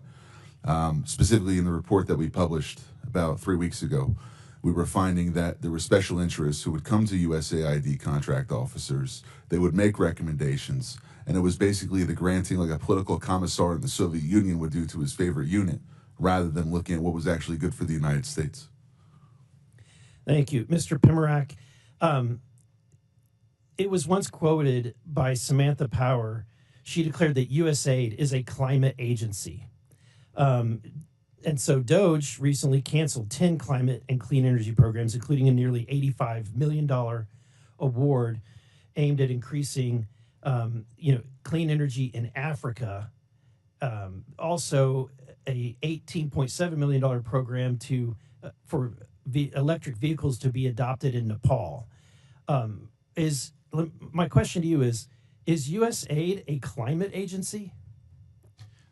Specifically in the report that we published about 3 weeks ago, we were finding that there were special interests who would come to USAID contract officers, they would make recommendations, and it was basically the granting like a political commissar in the Soviet Union would do to his favorite unit, rather than looking at what was actually good for the United States. Thank you. Mr. Primorac, it was once quoted by Samantha Power. She declared that USAID is a climate agency. And so DOGE recently canceled 10 climate and clean energy programs, including a nearly $85 million award aimed at increasing clean energy in Africa. Also, a $18.7 million program for electric vehicles to be adopted in Nepal. My question to you is USAID a climate agency?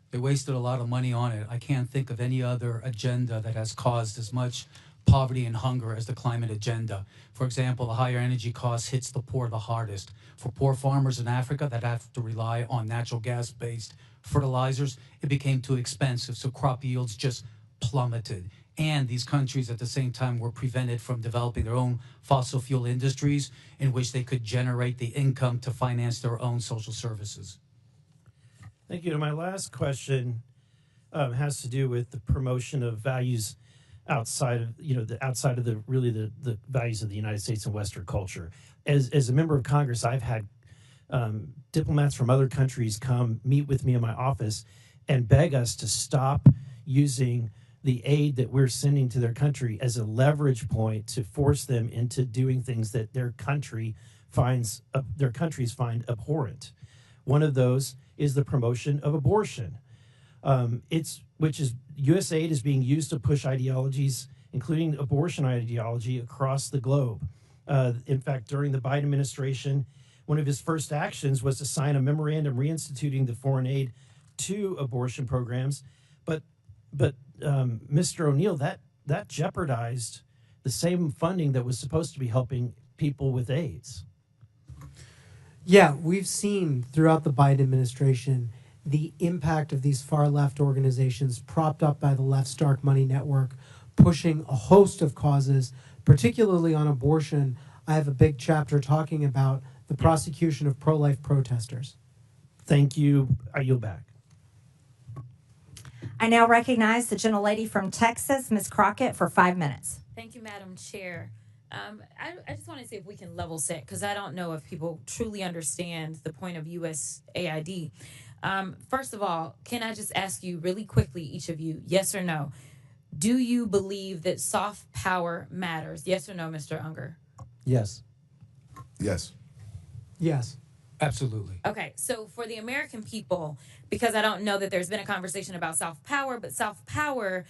They wasted a lot of money on it. I can't think of any other agenda that has caused as much poverty and hunger as the climate agenda. For example, the higher energy cost hits the poor the hardest. For poor farmers in Africa that have to rely on natural gas-based fertilizers, it became too expensive, so crop yields just plummeted. And these countries at the same time were prevented from developing their own fossil fuel industries in which they could generate the income to finance their own social services. Thank you. And my last question has to do with the promotion of values outside of the values of the United States and Western culture. As a member of Congress, I've had diplomats from other countries come meet with me in my office and beg us to stop using the aid that we're sending to their country as a leverage point to force them into doing things that their countries find abhorrent. One of those is the promotion of abortion. USAID is being used to push ideologies, including abortion ideology, across the globe. In fact, during the Biden administration, one of his first actions was to sign a memorandum reinstituting the foreign aid to abortion programs. But Mr. O'Neill, that jeopardized the same funding that was supposed to be helping people with AIDS. Yeah, we've seen throughout the Biden administration the impact of these far-left organizations propped up by the left's dark money network, pushing a host of causes, particularly on abortion. I have a big chapter talking about the prosecution of pro-life protesters. Thank you. I yield back. I now recognize the gentlelady from Texas, Ms. Crockett, for 5 minutes. Thank you, Madam Chair. I just want to see if we can level set, because I don't know if people truly understand the point of USAID. First of all, can I just ask you really quickly, each of you, yes or no? Do you believe that soft power matters? Yes or no, Mr. Unger? Yes. Yes. Yes. Absolutely. Okay, so for the American people, because I don't know that there's been a conversation about soft power, but soft power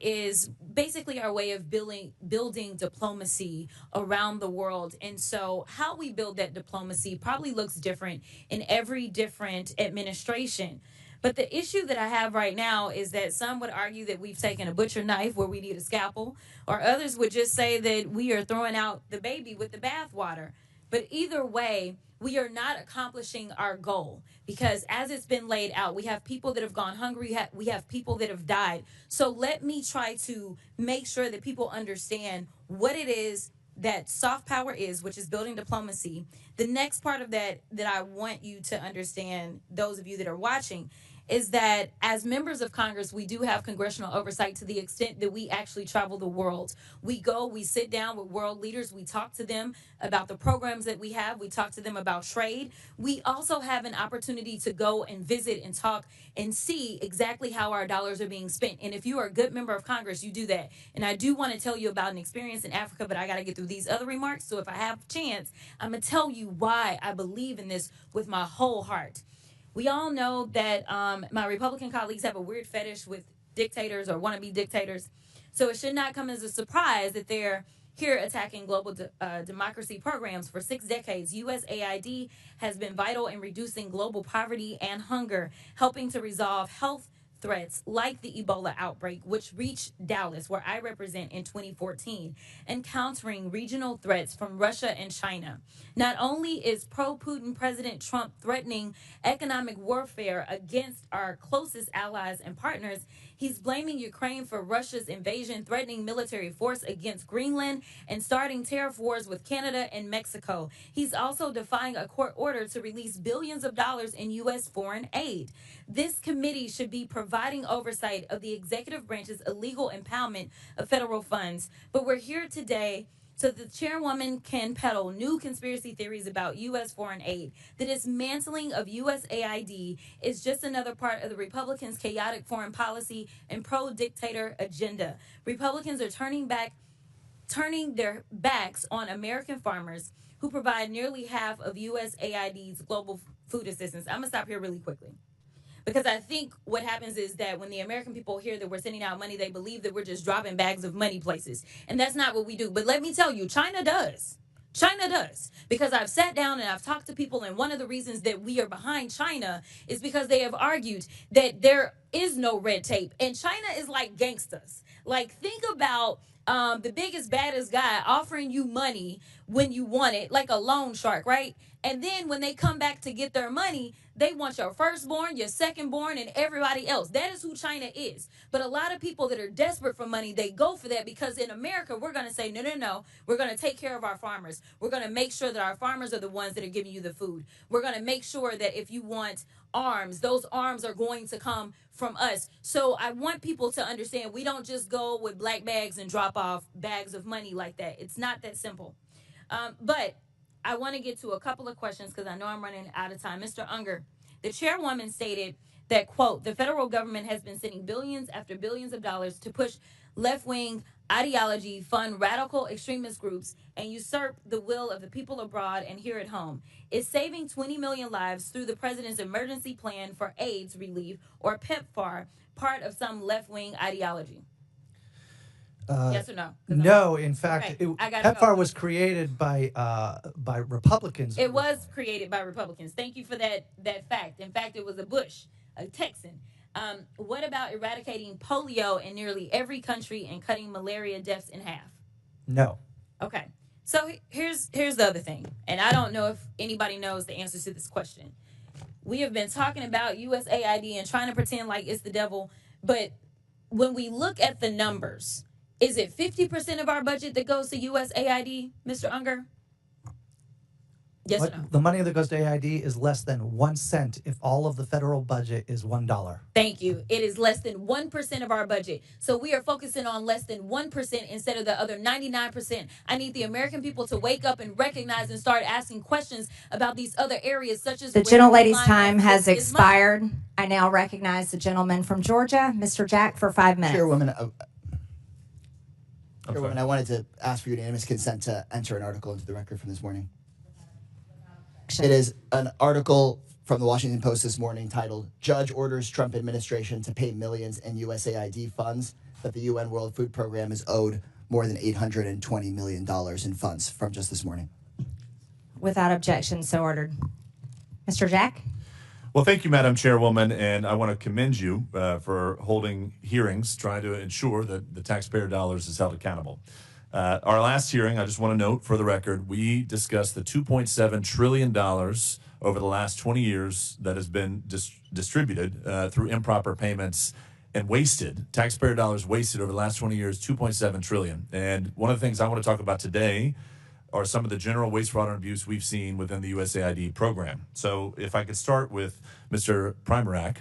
is basically our way of building diplomacy around the world. And so how we build that diplomacy probably looks different in every different administration. But the issue that I have right now is that some would argue that we've taken a butcher knife where we need a scalpel, or others would just say that we are throwing out the baby with the bathwater. But either way, we are not accomplishing our goal, because as it's been laid out, we have people that have gone hungry, we have people that have died. So let me try to make sure that people understand what it is that soft power is, which is building diplomacy. The next part of that I want you to understand, those of you that are watching, is that as members of Congress, we do have congressional oversight to the extent that we actually travel the world. We go, we sit down with world leaders, we talk to them about the programs that we have, we talk to them about trade. We also have an opportunity to go and visit and talk and see exactly how our dollars are being spent. And if you are a good member of Congress, you do that. And I do want to tell you about an experience in Africa, but I got to get through these other remarks. So if I have a chance, I'm going to tell you why I believe in this with my whole heart. We all know that my Republican colleagues have a weird fetish with dictators or wannabe dictators. So it should not come as a surprise that they're here attacking global democracy programs for 6 decades. USAID has been vital in reducing global poverty and hunger, helping to resolve health threats like the Ebola outbreak, which reached Dallas, where I represent, in 2014, and countering regional threats from Russia and China. Not only is pro-Putin President Trump threatening economic warfare against our closest allies and partners, he's blaming Ukraine for Russia's invasion, threatening military force against Greenland, and starting tariff wars with Canada and Mexico. He's also defying a court order to release billions of dollars in U.S. foreign aid. This committee should be providing oversight of the executive branch's illegal impoundment of federal funds. But we're here today so the chairwoman can peddle new conspiracy theories about U.S. foreign aid. The dismantling of USAID is just another part of the Republicans' chaotic foreign policy and pro-dictator agenda. Republicans are turning their backs on American farmers who provide nearly half of USAID's global food assistance. I'm going to stop here really quickly. Because I think what happens is that when the American people hear that we're sending out money, they believe that we're just dropping bags of money places. And that's not what we do. But let me tell you, China does. China does. Because I've sat down and I've talked to people, and one of the reasons that we are behind China is because they have argued that there is no red tape. And China is like gangsters. Like, think about the biggest, baddest guy offering you money when you want it, like a loan shark, right? And then when they come back to get their money, they want your firstborn, your secondborn, and everybody else. That is who China is. But a lot of people that are desperate for money, they go for that because in America, we're going to say, no. We're going to take care of our farmers. We're going to make sure that our farmers are the ones that are giving you the food. We're going to make sure that if you want arms, those arms are going to come from us. So I want people to understand we don't just go with black bags and drop off bags of money like that. It's not that simple. But I want to get to a couple of questions because I know I'm running out of time. Mr. Unger, the chairwoman stated that, quote, the federal government has been sending billions after billions of dollars to push left-wing ideology, fund radical extremist groups, and usurp the will of the people abroad and here at home. Is saving 20 million lives through the president's emergency plan for AIDS relief, or PEPFAR, part of some left-wing ideology? Yes or no? No, in fact, Okay, PEPFAR was created by Republicans. It was created by Republicans. Thank you for that fact. In fact, it was a Bush, a Texan. What about eradicating polio in nearly every country and cutting malaria deaths in half? No. Okay. So here's the other thing, and I don't know if anybody knows the answer to this question. We have been talking about USAID and trying to pretend like it's the devil, but when we look at the numbers, is it 50% of our budget that goes to USAID, Mr. Unger? Yes or no? The money that goes to AID is less than 1 cent if all of the federal budget is $1. Thank you. It is less than 1% of our budget. So we are focusing on less than 1% instead of the other 99%. I need the American people to wake up and recognize and start asking questions about these other areas, such as the gentlelady's time has expired. I now recognize the gentleman from Georgia, Mr. Jack, for 5 minutes. Chairwoman, I wanted to ask for unanimous consent to enter an article into the record from this morning. It is an article from the Washington Post this morning titled, Judge Orders Trump Administration to Pay Millions in USAID Funds that the UN World Food Program is owed more than $820 million in funds, from just this morning. Without objection, so ordered. Mr. Jack? Well, thank you, Madam Chairwoman, and I want to commend you for holding hearings, trying to ensure that the taxpayer dollars is held accountable. Our last hearing, I just want to note for the record, we discussed the $2.7 trillion over the last 20 years that has been distributed through improper payments and wasted, taxpayer dollars wasted over the last 20 years, $2.7 trillion. And one of the things I want to talk about today are some of the general waste, fraud, and abuse we've seen within the USAID program. So if I could start with Mr. Primorac,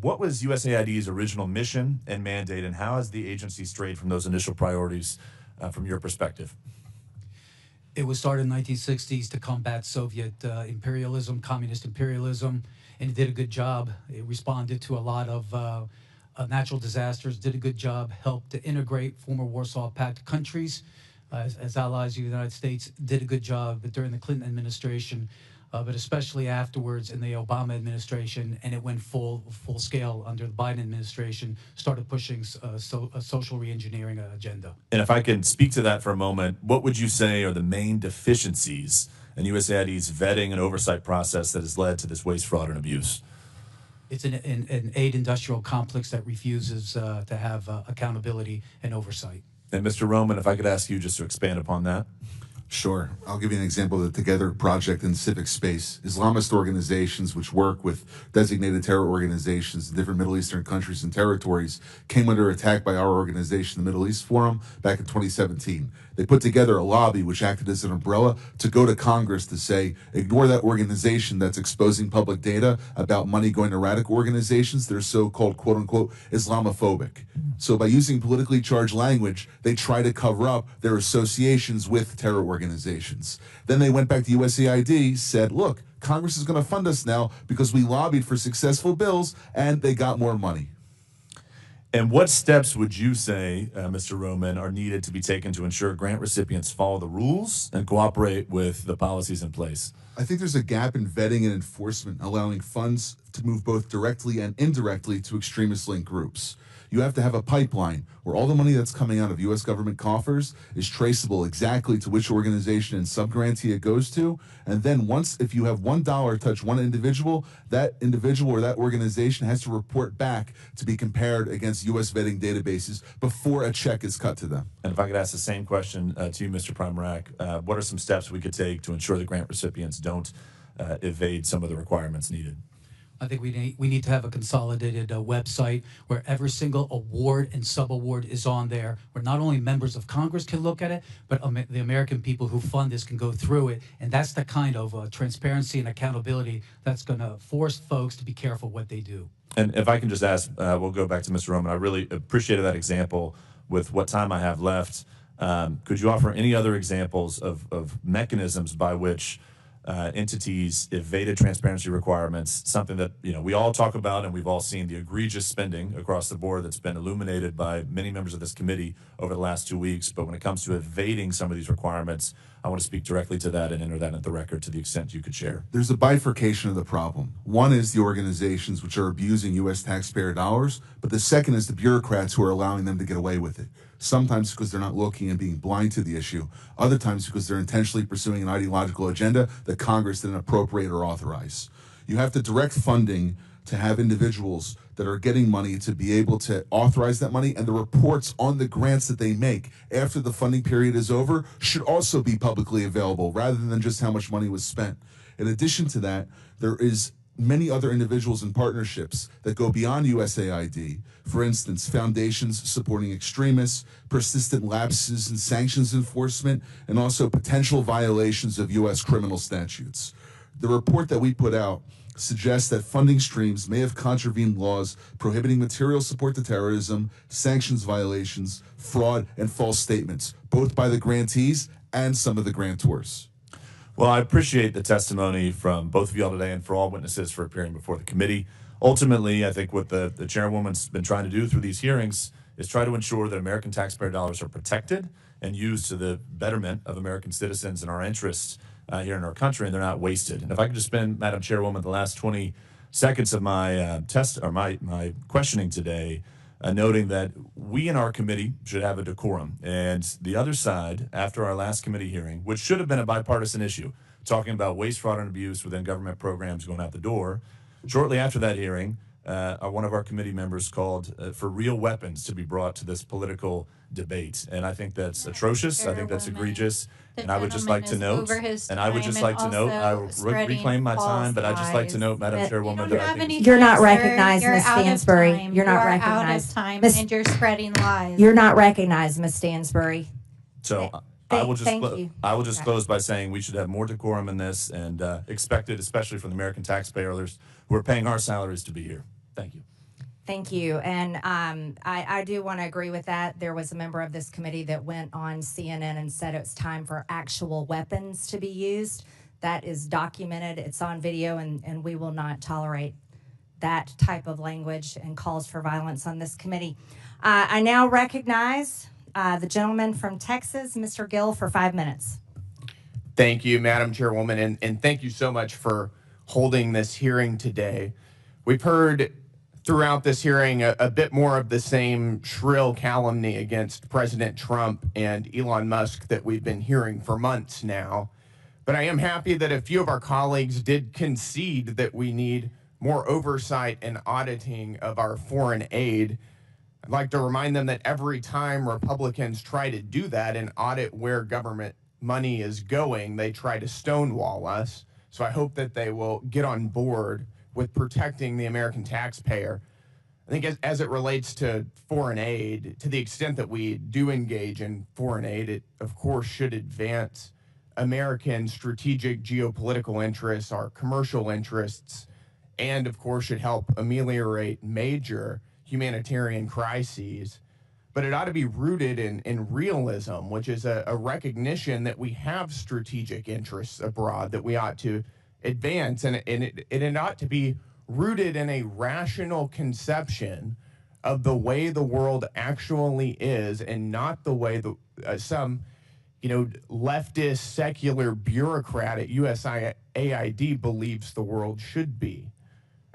what was USAID's original mission and mandate, and how has the agency strayed from those initial priorities from your perspective? It was started in the 1960s to combat Soviet imperialism, communist imperialism, and it did a good job. It responded to a lot of natural disasters, did a good job, helped to integrate former Warsaw Pact countries as allies of the United States, did a good job. But during the Clinton administration, but especially afterwards in the Obama administration, and it went full scale under the Biden administration, started pushing a social reengineering agenda. And if I can speak to that for a moment, what would you say are the main deficiencies in USAID's vetting and oversight process that has led to this waste, fraud, and abuse? It's an aid industrial complex that refuses to have accountability and oversight. And Mr. Roman, if I could ask you just to expand upon that. Sure. I'll give you an example of the Together project in civic space. Islamist organizations which work with designated terror organizations in different Middle Eastern countries and territories came under attack by our organization, the Middle East Forum, back in 2017. They put together a lobby which acted as an umbrella to go to Congress to say, ignore that organization that's exposing public data about money going to radical organizations that are so-called, quote-unquote, Islamophobic. So by using politically charged language, they try to cover up their associations with terror organizations. Then they went back to USAID, said, look, Congress is going to fund us now because we lobbied for successful bills, and they got more money. And what steps would you say, Mr. Roman, are needed to be taken to ensure grant recipients follow the rules and cooperate with the policies in place? I think there's a gap in vetting and enforcement, allowing funds to move both directly and indirectly to extremist-linked groups. You have to have a pipeline where all the money that's coming out of U.S. government coffers is traceable exactly to which organization and subgrantee it goes to. And then if you have $1 touch one individual, that individual or that organization has to report back to be compared against U.S. vetting databases before a check is cut to them. And if I could ask the same question to you, Mr. Primorac, what are some steps we could take to ensure the grant recipients don't evade some of the requirements needed? I think we need to have a consolidated website where every single award and sub-award is on there, where not only members of Congress can look at it, but the American people who fund this can go through it. And that's the kind of transparency and accountability that's going to force folks to be careful what they do. And if I can just ask, we'll go back to Mr. Roman. I really appreciated that example. With what time I have left, could you offer any other examples of mechanisms by which entities evaded transparency requirements, something that we all talk about, and we've all seen the egregious spending across the board that's been illuminated by many members of this committee over the last 2 weeks. But when it comes to evading some of these requirements, I want to speak directly to that and enter that into the record to the extent you could share. There's a bifurcation of the problem. One is the organizations which are abusing U.S. taxpayer dollars, but the second is the bureaucrats who are allowing them to get away with it. Sometimes because they're not looking and being blind to the issue. Other times because they're intentionally pursuing an ideological agenda that Congress didn't appropriate or authorize. You have to direct funding to have individuals that are getting money to be able to authorize that money, and the reports on the grants that they make after the funding period is over should also be publicly available rather than just how much money was spent. In addition to that, there is many other individuals and partnerships that go beyond USAID. For instance, foundations supporting extremists, persistent lapses in sanctions enforcement, and also potential violations of U.S. criminal statutes. The report that we put out suggests that funding streams may have contravened laws prohibiting material support to terrorism, sanctions violations, fraud, and false statements, both by the grantees and some of the grantors. Well, I appreciate the testimony from both of y'all today and for all witnesses for appearing before the committee. Ultimately, I think what the chairwoman's been trying to do through these hearings is try to ensure that American taxpayer dollars are protected and used to the betterment of American citizens and our interests here in our country, and they're not wasted. And if I could just spend, Madam Chairwoman, the last 20 seconds of my my questioning today noting that we in our committee should have a decorum. And the other side, after our last committee hearing, which should have been a bipartisan issue, talking about waste, fraud, and abuse within government programs going out the door, shortly after that hearing, one of our committee members called for real weapons to be brought to this political debate. And I think that's atrocious. I think that's egregious. And I would just like to note, I will reclaim my time, but I'd just like to note, Madam Chairwoman, that I think you're not recognized, Ms. Stansbury. You're not recognized. And you're spreading lies. You're not recognized, Ms. Stansbury. So I will just close by saying we should have more decorum in this, and expect it, especially from the American taxpayers who are paying our salaries to be here. Thank you. Thank you. And I do want to agree with that. There was a member of this committee that went on CNN and said it's time for actual weapons to be used. That is documented. It's on video, and we will not tolerate that type of language and calls for violence on this committee. I now recognize the gentleman from Texas, Mr. Gill, for 5 minutes. Thank you, Madam Chairwoman, and thank you so much for holding this hearing today. We've heard throughout this hearing a bit more of the same shrill calumny against President Trump and Elon Musk that we've been hearing for months now. But I am happy that a few of our colleagues did concede that we need more oversight and auditing of our foreign aid. I'd like to remind them that every time Republicans try to do that and audit where government money is going, they try to stonewall us. So I hope that they will get on board with protecting the American taxpayer. I think as it relates to foreign aid, to the extent that we do engage in foreign aid, it of course should advance American strategic geopolitical interests, our commercial interests, and of course should help ameliorate major humanitarian crises. But it ought to be rooted in realism, which is a recognition that we have strategic interests abroad that we ought to advance. And it ought to be rooted in a rational conception of the way the world actually is, and not the way some leftist secular bureaucrat at USAID believes the world should be.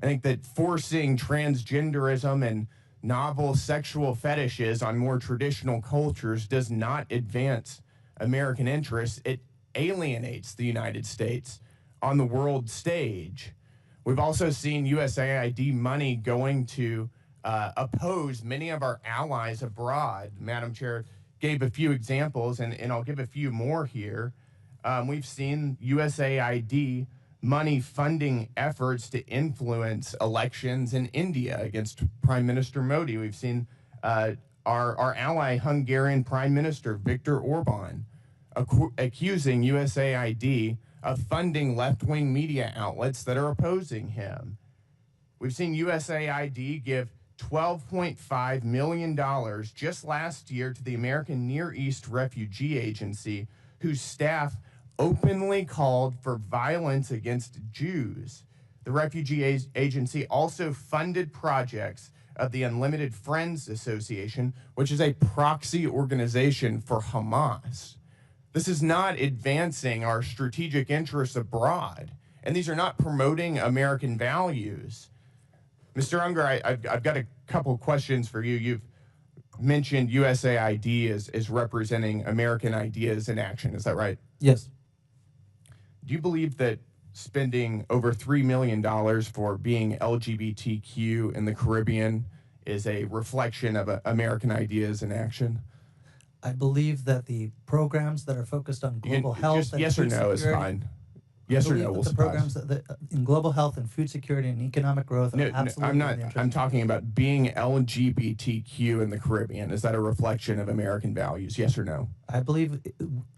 I think that forcing transgenderism and novel sexual fetishes on more traditional cultures does not advance American interests. It alienates the United States on the world stage. We've also seen USAID money going to oppose many of our allies abroad. Madam Chair gave a few examples, and I'll give a few more here. We've seen USAID money funding efforts to influence elections in India against Prime Minister Modi. We've seen our ally Hungarian Prime Minister Viktor Orban accusing USAID of funding left-wing media outlets that are opposing him. We've seen USAID give $12.5 million just last year to the American Near East Refugee Agency, whose staff openly called for violence against Jews. The refugee agency also funded projects of the Unlimited Friends Association, which is a proxy organization for Hamas. This is not advancing our strategic interests abroad, and these are not promoting American values. Mr. Unger, I've got a couple questions for you. You've mentioned USAID as representing American ideas in action. Is that right? Yes. Do you believe that spending over $3 million for being LGBTQ in the Caribbean is a reflection of American ideas in action? I believe that the programs that are focused on global health, just and yes or food no is security, fine. Yes or no will the programs that in global health and food security and economic growth are absolutely I'm not. in the interest I'm talking about being LGBTQ in the Caribbean. Is that a reflection of American values? Yes or no? I believe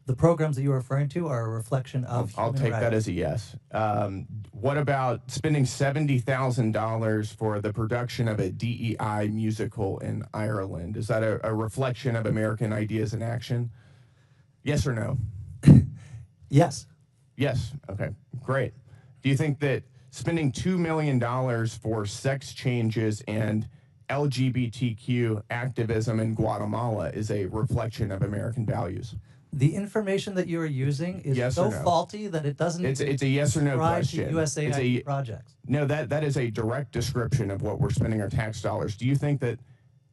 the programs that you're referring to are a reflection of I'll human take rights. that as a yes. What about spending $70,000 for the production of a DEI musical in Ireland? Is that a reflection of American ideas in action? Yes or no? Yes. Yes. Okay, great. Do you think that spending $2 million for sex changes and LGBTQ activism in Guatemala is a reflection of American values? The information that you are using is Yes so or no? faulty that it doesn't. It's a yes or no subscribe question. To USAID It's a- projects. No, that is a direct description of what we're spending our tax dollars. Do you think that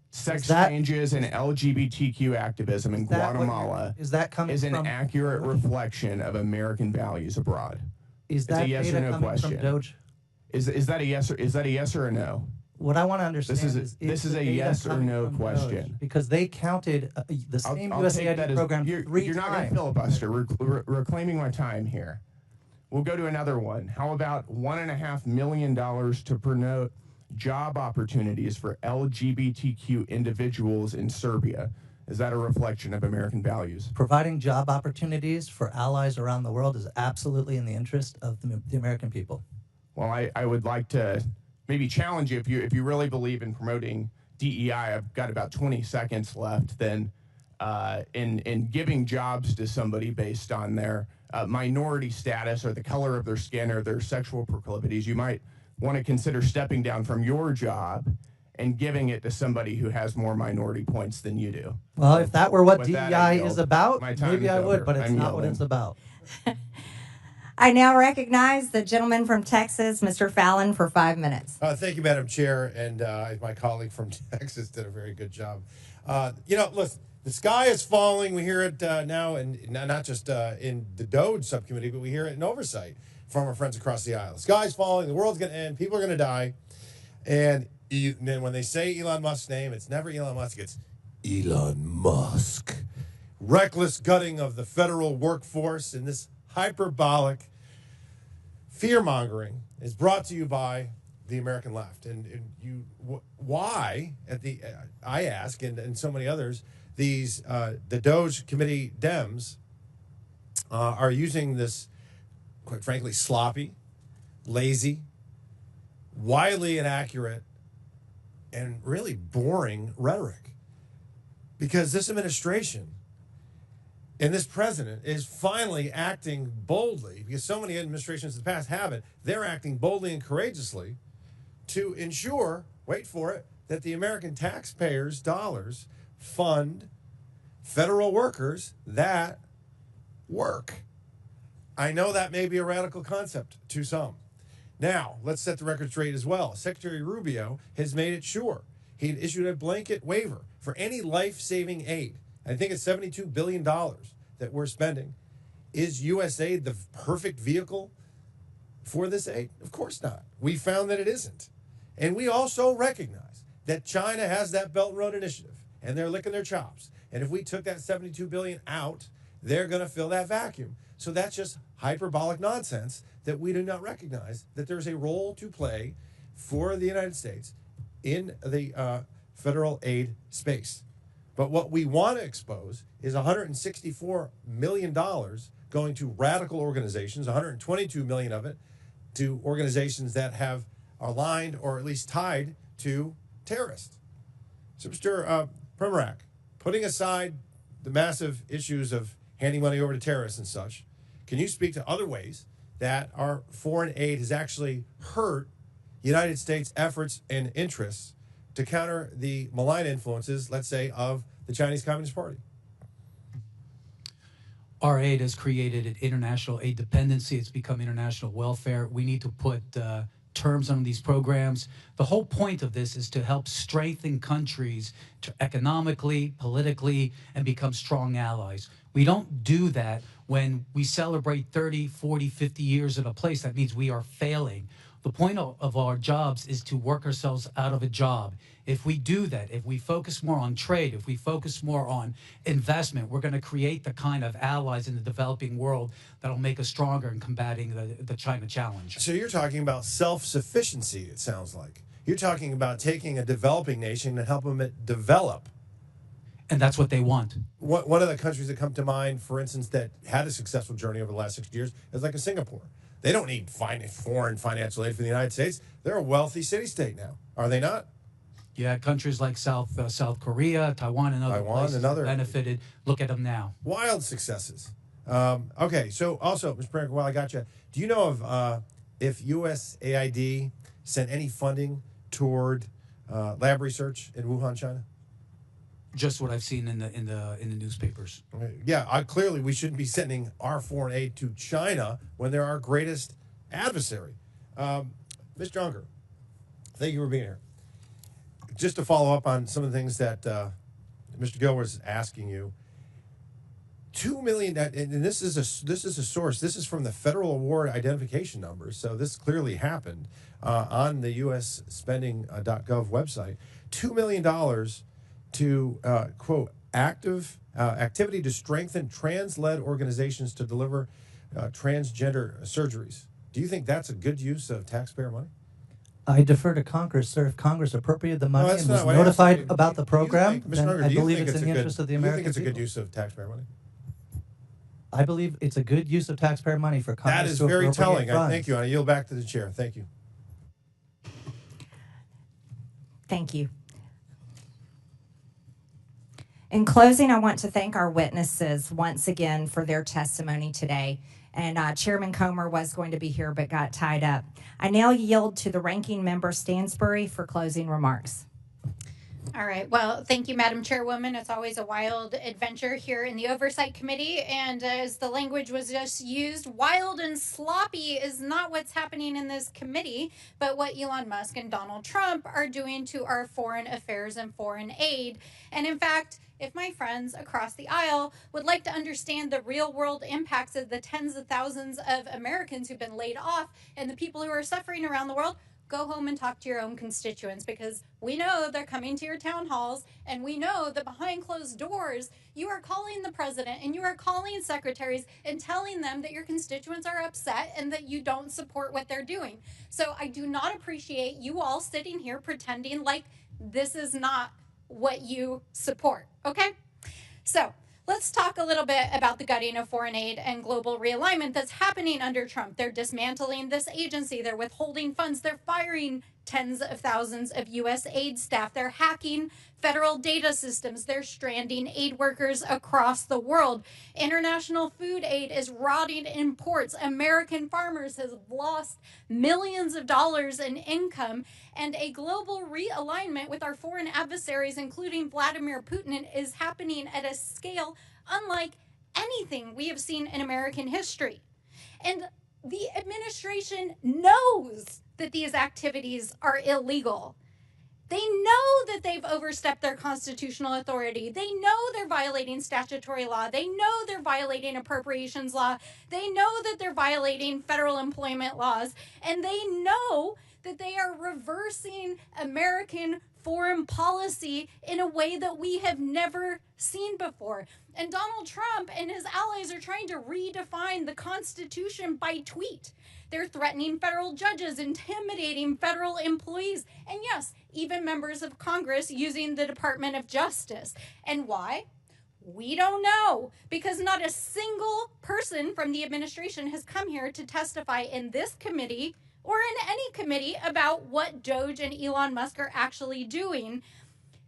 sex Is that- changes and LGBTQ activism in that what Guatemala is that coming is an from? accurate reflection of American values abroad? Is It's a that yes or data no coming question. from DOGE? Is that a yes or a no? What I want to understand This is the a data yes or coming no from question. DOGE? Because they counted the same I'll take that USAID as- program you're, 3 You're not going to times. filibuster. We're reclaiming my time here. We'll go to another one. How about $1.5 million to promote job opportunities for LGBTQ individuals in Serbia? Is that a reflection of American values? Providing job opportunities for allies around the world is absolutely in the interest of the American people. Well, I would like to maybe challenge you if you really believe in promoting DEI. I've got about 20 seconds left. Then, in giving jobs to somebody based on their minority status or the color of their skin or their sexual proclivities, you might want to consider stepping down from your job and giving it to somebody who has more minority points than you do. Well, if that were what With that, I DEI yield. is about, My time maybe is I would, over. but it's I'm not what yielding. it's about. I now recognize the gentleman from Texas, Mr. Fallon, for 5 minutes. Thank you, Madam Chair, and my colleague from Texas did a very good job. Listen, the sky is falling. We hear it now, and not just in the DOGE subcommittee, but we hear it in oversight from our friends across the aisle. The sky's falling. The world's going to end. People are going to die. And then when they say Elon Musk's name, it's never Elon Musk. It's Elon Musk. Reckless gutting of the federal workforce and this hyperbolic fear-mongering is brought to you by the American left. And why, I ask, and so many others, the DOGE committee Dems are using this, quite frankly, sloppy, lazy, wildly inaccurate, and really boring rhetoric. Because this administration and this president is finally acting boldly, because so many administrations in the past haven't. They're acting boldly and courageously to ensure, wait for it, that the American taxpayers' dollars fund federal workers that work. I know that may be a radical concept to some. Now, let's set the record straight as well. Secretary Rubio has made it sure. He issued a blanket waiver for any life-saving aid. I think it's $72 billion that we're spending. Is USAID the perfect vehicle for this aid? Of course not. We found that it isn't. And we also recognize that China has that Belt and Road Initiative, and they're licking their chops. And if we took that $72 billion out, they're going to fill that vacuum. So that's just hyperbolic nonsense that we do not recognize that there's a role to play for the United States in the federal aid space. But what we want to expose is $164 million going to radical organizations, $122 million of it to organizations that have aligned or at least tied to terrorists. So, Mr. Primorac, putting aside the massive issues of handing money over to terrorists and such, can you speak to other ways that our foreign aid has actually hurt United States efforts and interests to counter the malign influences, let's say, of the Chinese Communist Party? Our aid has created an international aid dependency. It's become international welfare. We need to put terms on these programs. The whole point of this is to help strengthen countries economically, politically, and become strong allies. We don't do that when we celebrate 30, 40, 50 years in a place. That means we are failing. The point of our jobs is to work ourselves out of a job. If we do that, if we focus more on trade, if we focus more on investment, we're going to create the kind of allies in the developing world that'll make us stronger in combating the China challenge. So you're talking about self-sufficiency, it sounds like. You're talking about taking a developing nation and helping it develop. And that's what they want. One of the countries that come to mind, for instance, that had a successful journey over the last 60 years is like a Singapore. They don't need foreign financial aid from the United States. They're a wealthy city-state now, are they not? Yeah, countries like South Korea, Taiwan, and other places have benefited. Look at them now. Wild successes. Okay, so also, Mr. Primorac, while I got you, do you know of if USAID sent any funding toward lab research in Wuhan, China? Just what I've seen in the newspapers. Yeah, clearly we shouldn't be sending our foreign aid to China when they're our greatest adversary. Mr. Unger, thank you for being here. Just to follow up on some of the things that Mr. Gill was asking you, $2 million, and this is a source. This is from the Federal Award Identification Number, so this clearly happened on the USspending.gov website. $2 million to quote activity to strengthen trans-led organizations to deliver transgender surgeries. Do you think that's a good use of taxpayer money? I defer to Congress, sir. If Congress appropriated the money and was notified about the program, then I believe it's in the interest of the American people. Do you think it's a good use of taxpayer money? I believe it's a good use of taxpayer money for Congress to appropriate funds. That is very telling. Thank you. I yield back to the chair. Thank you. Thank you. In closing, I want to thank our witnesses once again for their testimony today. And Chairman Comer was going to be here but got tied up. I now yield to the ranking member Stansbury for closing remarks. All right. Well, thank you, Madam Chairwoman. It's always a wild adventure here in the Oversight Committee. And as the language was just used, wild and sloppy is not what's happening in this committee, but what Elon Musk and Donald Trump are doing to our foreign affairs and foreign aid. And in fact, if my friends across the aisle would like to understand the real world impacts of the tens of thousands of Americans who've been laid off and the people who are suffering around the world, go home and talk to your own constituents, because we know they're coming to your town halls, and we know that behind closed doors, you are calling the president and you are calling secretaries and telling them that your constituents are upset and that you don't support what they're doing. So I do not appreciate you all sitting here pretending like this is not what you support, okay? So let's talk a little bit about the gutting of foreign aid and global realignment that's happening under Trump. They're dismantling this agency. They're withholding funds. They're firing tens of thousands of USAID staff. They're hacking federal data systems. They're stranding aid workers across the world. International food aid is rotting in ports. American farmers have lost millions of dollars in income. And a global realignment with our foreign adversaries, including Vladimir Putin, is happening at a scale unlike anything we have seen in American history. And the administration knows that these activities are illegal. They know that they've overstepped their constitutional authority. They know they're violating statutory law. They know they're violating appropriations law. They know that they're violating federal employment laws. And they know that they are reversing American foreign policy in a way that we have never seen before. And Donald Trump and his allies are trying to redefine the Constitution by tweet. They're threatening federal judges, intimidating federal employees, and yes, even members of Congress using the Department of Justice. And why? We don't know, because not a single person from the administration has come here to testify in this committee or in any committee about what DOGE and Elon Musk are actually doing.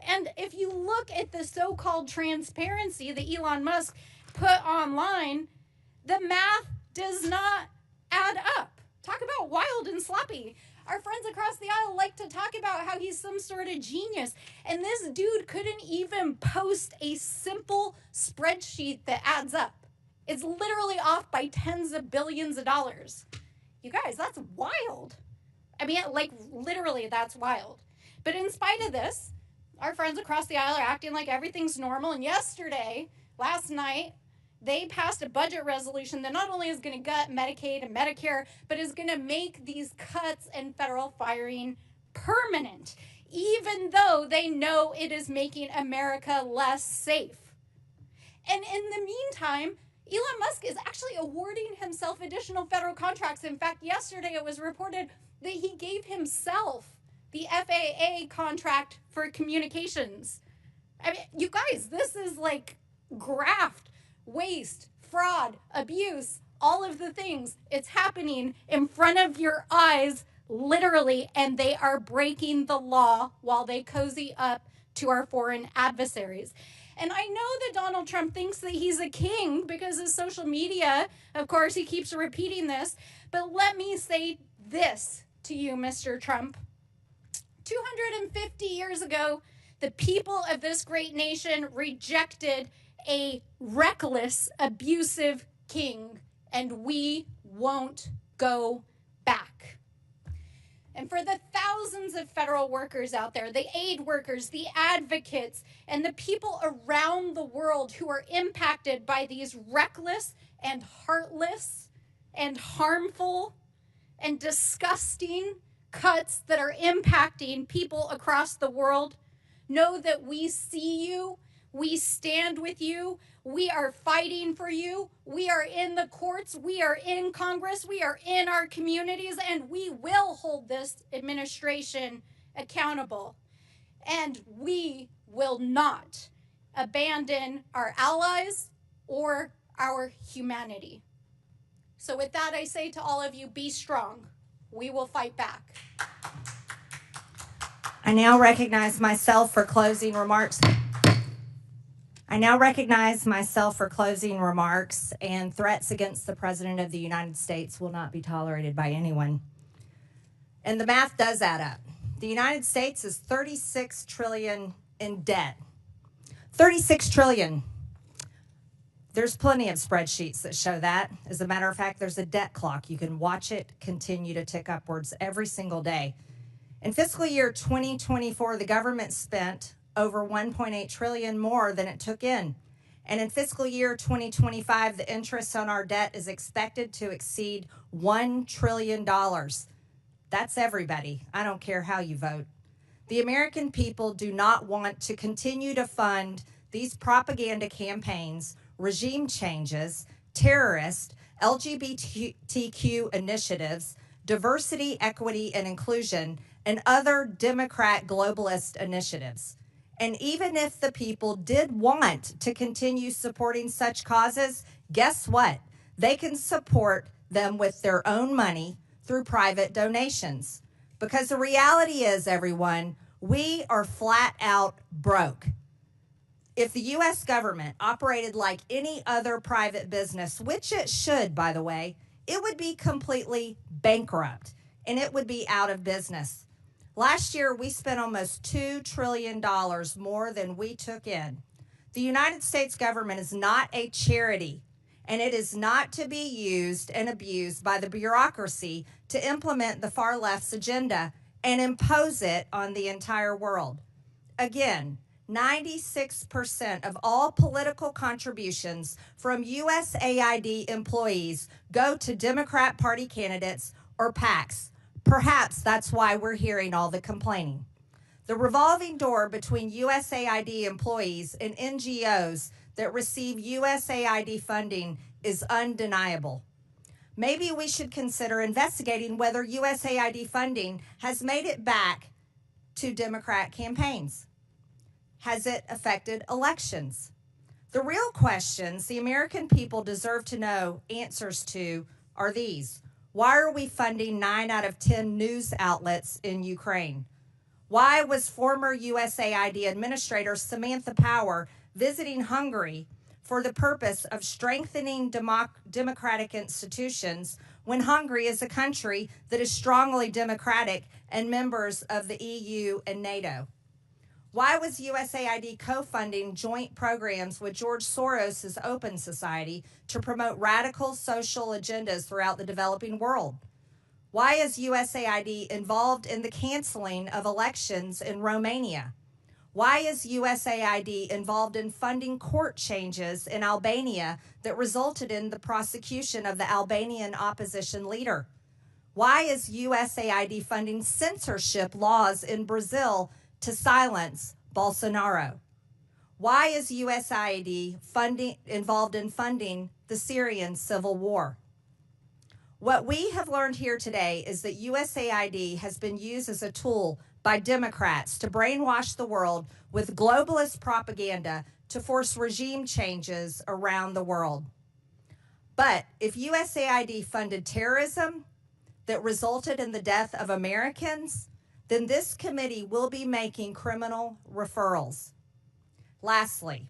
And if you look at the so-called transparency that Elon Musk put online, the math does not add up. Talk about wild and sloppy. Our friends across the aisle like to talk about how he's some sort of genius. And this dude couldn't even post a simple spreadsheet that adds up. It's literally off by tens of billions of dollars. You guys, that's wild. I mean, like, literally, that's wild. But in spite of this, our friends across the aisle are acting like everything's normal. And last night, they passed a budget resolution that not only is going to gut Medicaid and Medicare, but is going to make these cuts and federal firing permanent, even though they know it is making America less safe. And in the meantime, Elon Musk is actually awarding himself additional federal contracts. In fact, yesterday it was reported that he gave himself the FAA contract for communications. I mean, you guys, this is like graft, waste, fraud, abuse, all of the things. It's happening in front of your eyes, literally, and they are breaking the law while they cozy up to our foreign adversaries. And I know that Donald Trump thinks that he's a king because of social media. Of course, he keeps repeating this. But let me say this to you, Mr. Trump. 250 years ago, the people of this great nation rejected a reckless, abusive king, and we won't go back. And for the thousands of federal workers out there, the aid workers, the advocates, and the people around the world who are impacted by these reckless and heartless and harmful and disgusting cuts that are impacting people across the world, know that we see you, we stand with you, we are fighting for you, we are in the courts, we are in Congress, we are in our communities, and we will hold this administration accountable. And we will not abandon our allies or our humanity. So with that, I say to all of you, be strong. We will fight back. I now recognize myself for closing remarks. And threats against the President of the United States will not be tolerated by anyone. And the math does add up. The United States is $36 trillion in debt. 36 trillion. There's plenty of spreadsheets that show that. As a matter of fact, there's a debt clock. You can watch it continue to tick upwards every single day. In fiscal year 2024, the government spent over 1.8 trillion more than it took in. And in fiscal year 2025, the interest on our debt is expected to exceed $1 trillion. That's everybody. I don't care how you vote. The American people do not want to continue to fund these propaganda campaigns, regime changes, terrorist, LGBTQ initiatives, diversity, equity, and inclusion, and other Democrat globalist initiatives. And even if the people did want to continue supporting such causes, guess what? They can support them with their own money through private donations. Because the reality is, everyone, we are flat out broke. If the U.S. government operated like any other private business, which it should, by the way, it would be completely bankrupt and it would be out of business. Last year, we spent almost $2 trillion more than we took in. The United States government is not a charity, and it is not to be used and abused by the bureaucracy to implement the far left's agenda and impose it on the entire world. Again, 96% of all political contributions from USAID employees go to Democrat Party candidates or PACs. Perhaps that's why we're hearing all the complaining. The revolving door between USAID employees and NGOs that receive USAID funding is undeniable. Maybe we should consider investigating whether USAID funding has made it back to Democrat campaigns. Has it affected elections? The real questions the American people deserve to know answers to are these. Why are we funding 9 out of 10 news outlets in Ukraine? Why was former USAID Administrator Samantha Power visiting Hungary for the purpose of strengthening democratic institutions when Hungary is a country that is strongly democratic and members of the EU and NATO? Why was USAID co-funding joint programs with George Soros' Open Society to promote radical social agendas throughout the developing world? Why is USAID involved in the canceling of elections in Romania? Why is USAID involved in funding court changes in Albania that resulted in the prosecution of the Albanian opposition leader? Why is USAID funding censorship laws in Brazil to silence Bolsonaro? Why is USAID involved in funding the Syrian civil war? What we have learned here today is that USAID has been used as a tool by Democrats to brainwash the world with globalist propaganda to force regime changes around the world. But if USAID funded terrorism that resulted in the death of Americans, then this committee will be making criminal referrals. Lastly,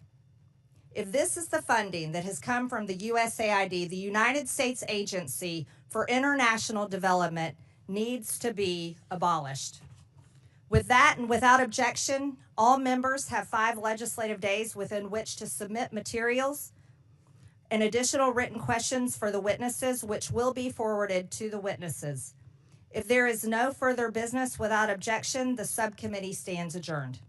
if this is the funding that has come from the USAID, the United States Agency for International Development needs to be abolished. With that and without objection, all members have 5 legislative days within which to submit materials and additional written questions for the witnesses, which will be forwarded to the witnesses. If there is no further business without objection, the subcommittee stands adjourned.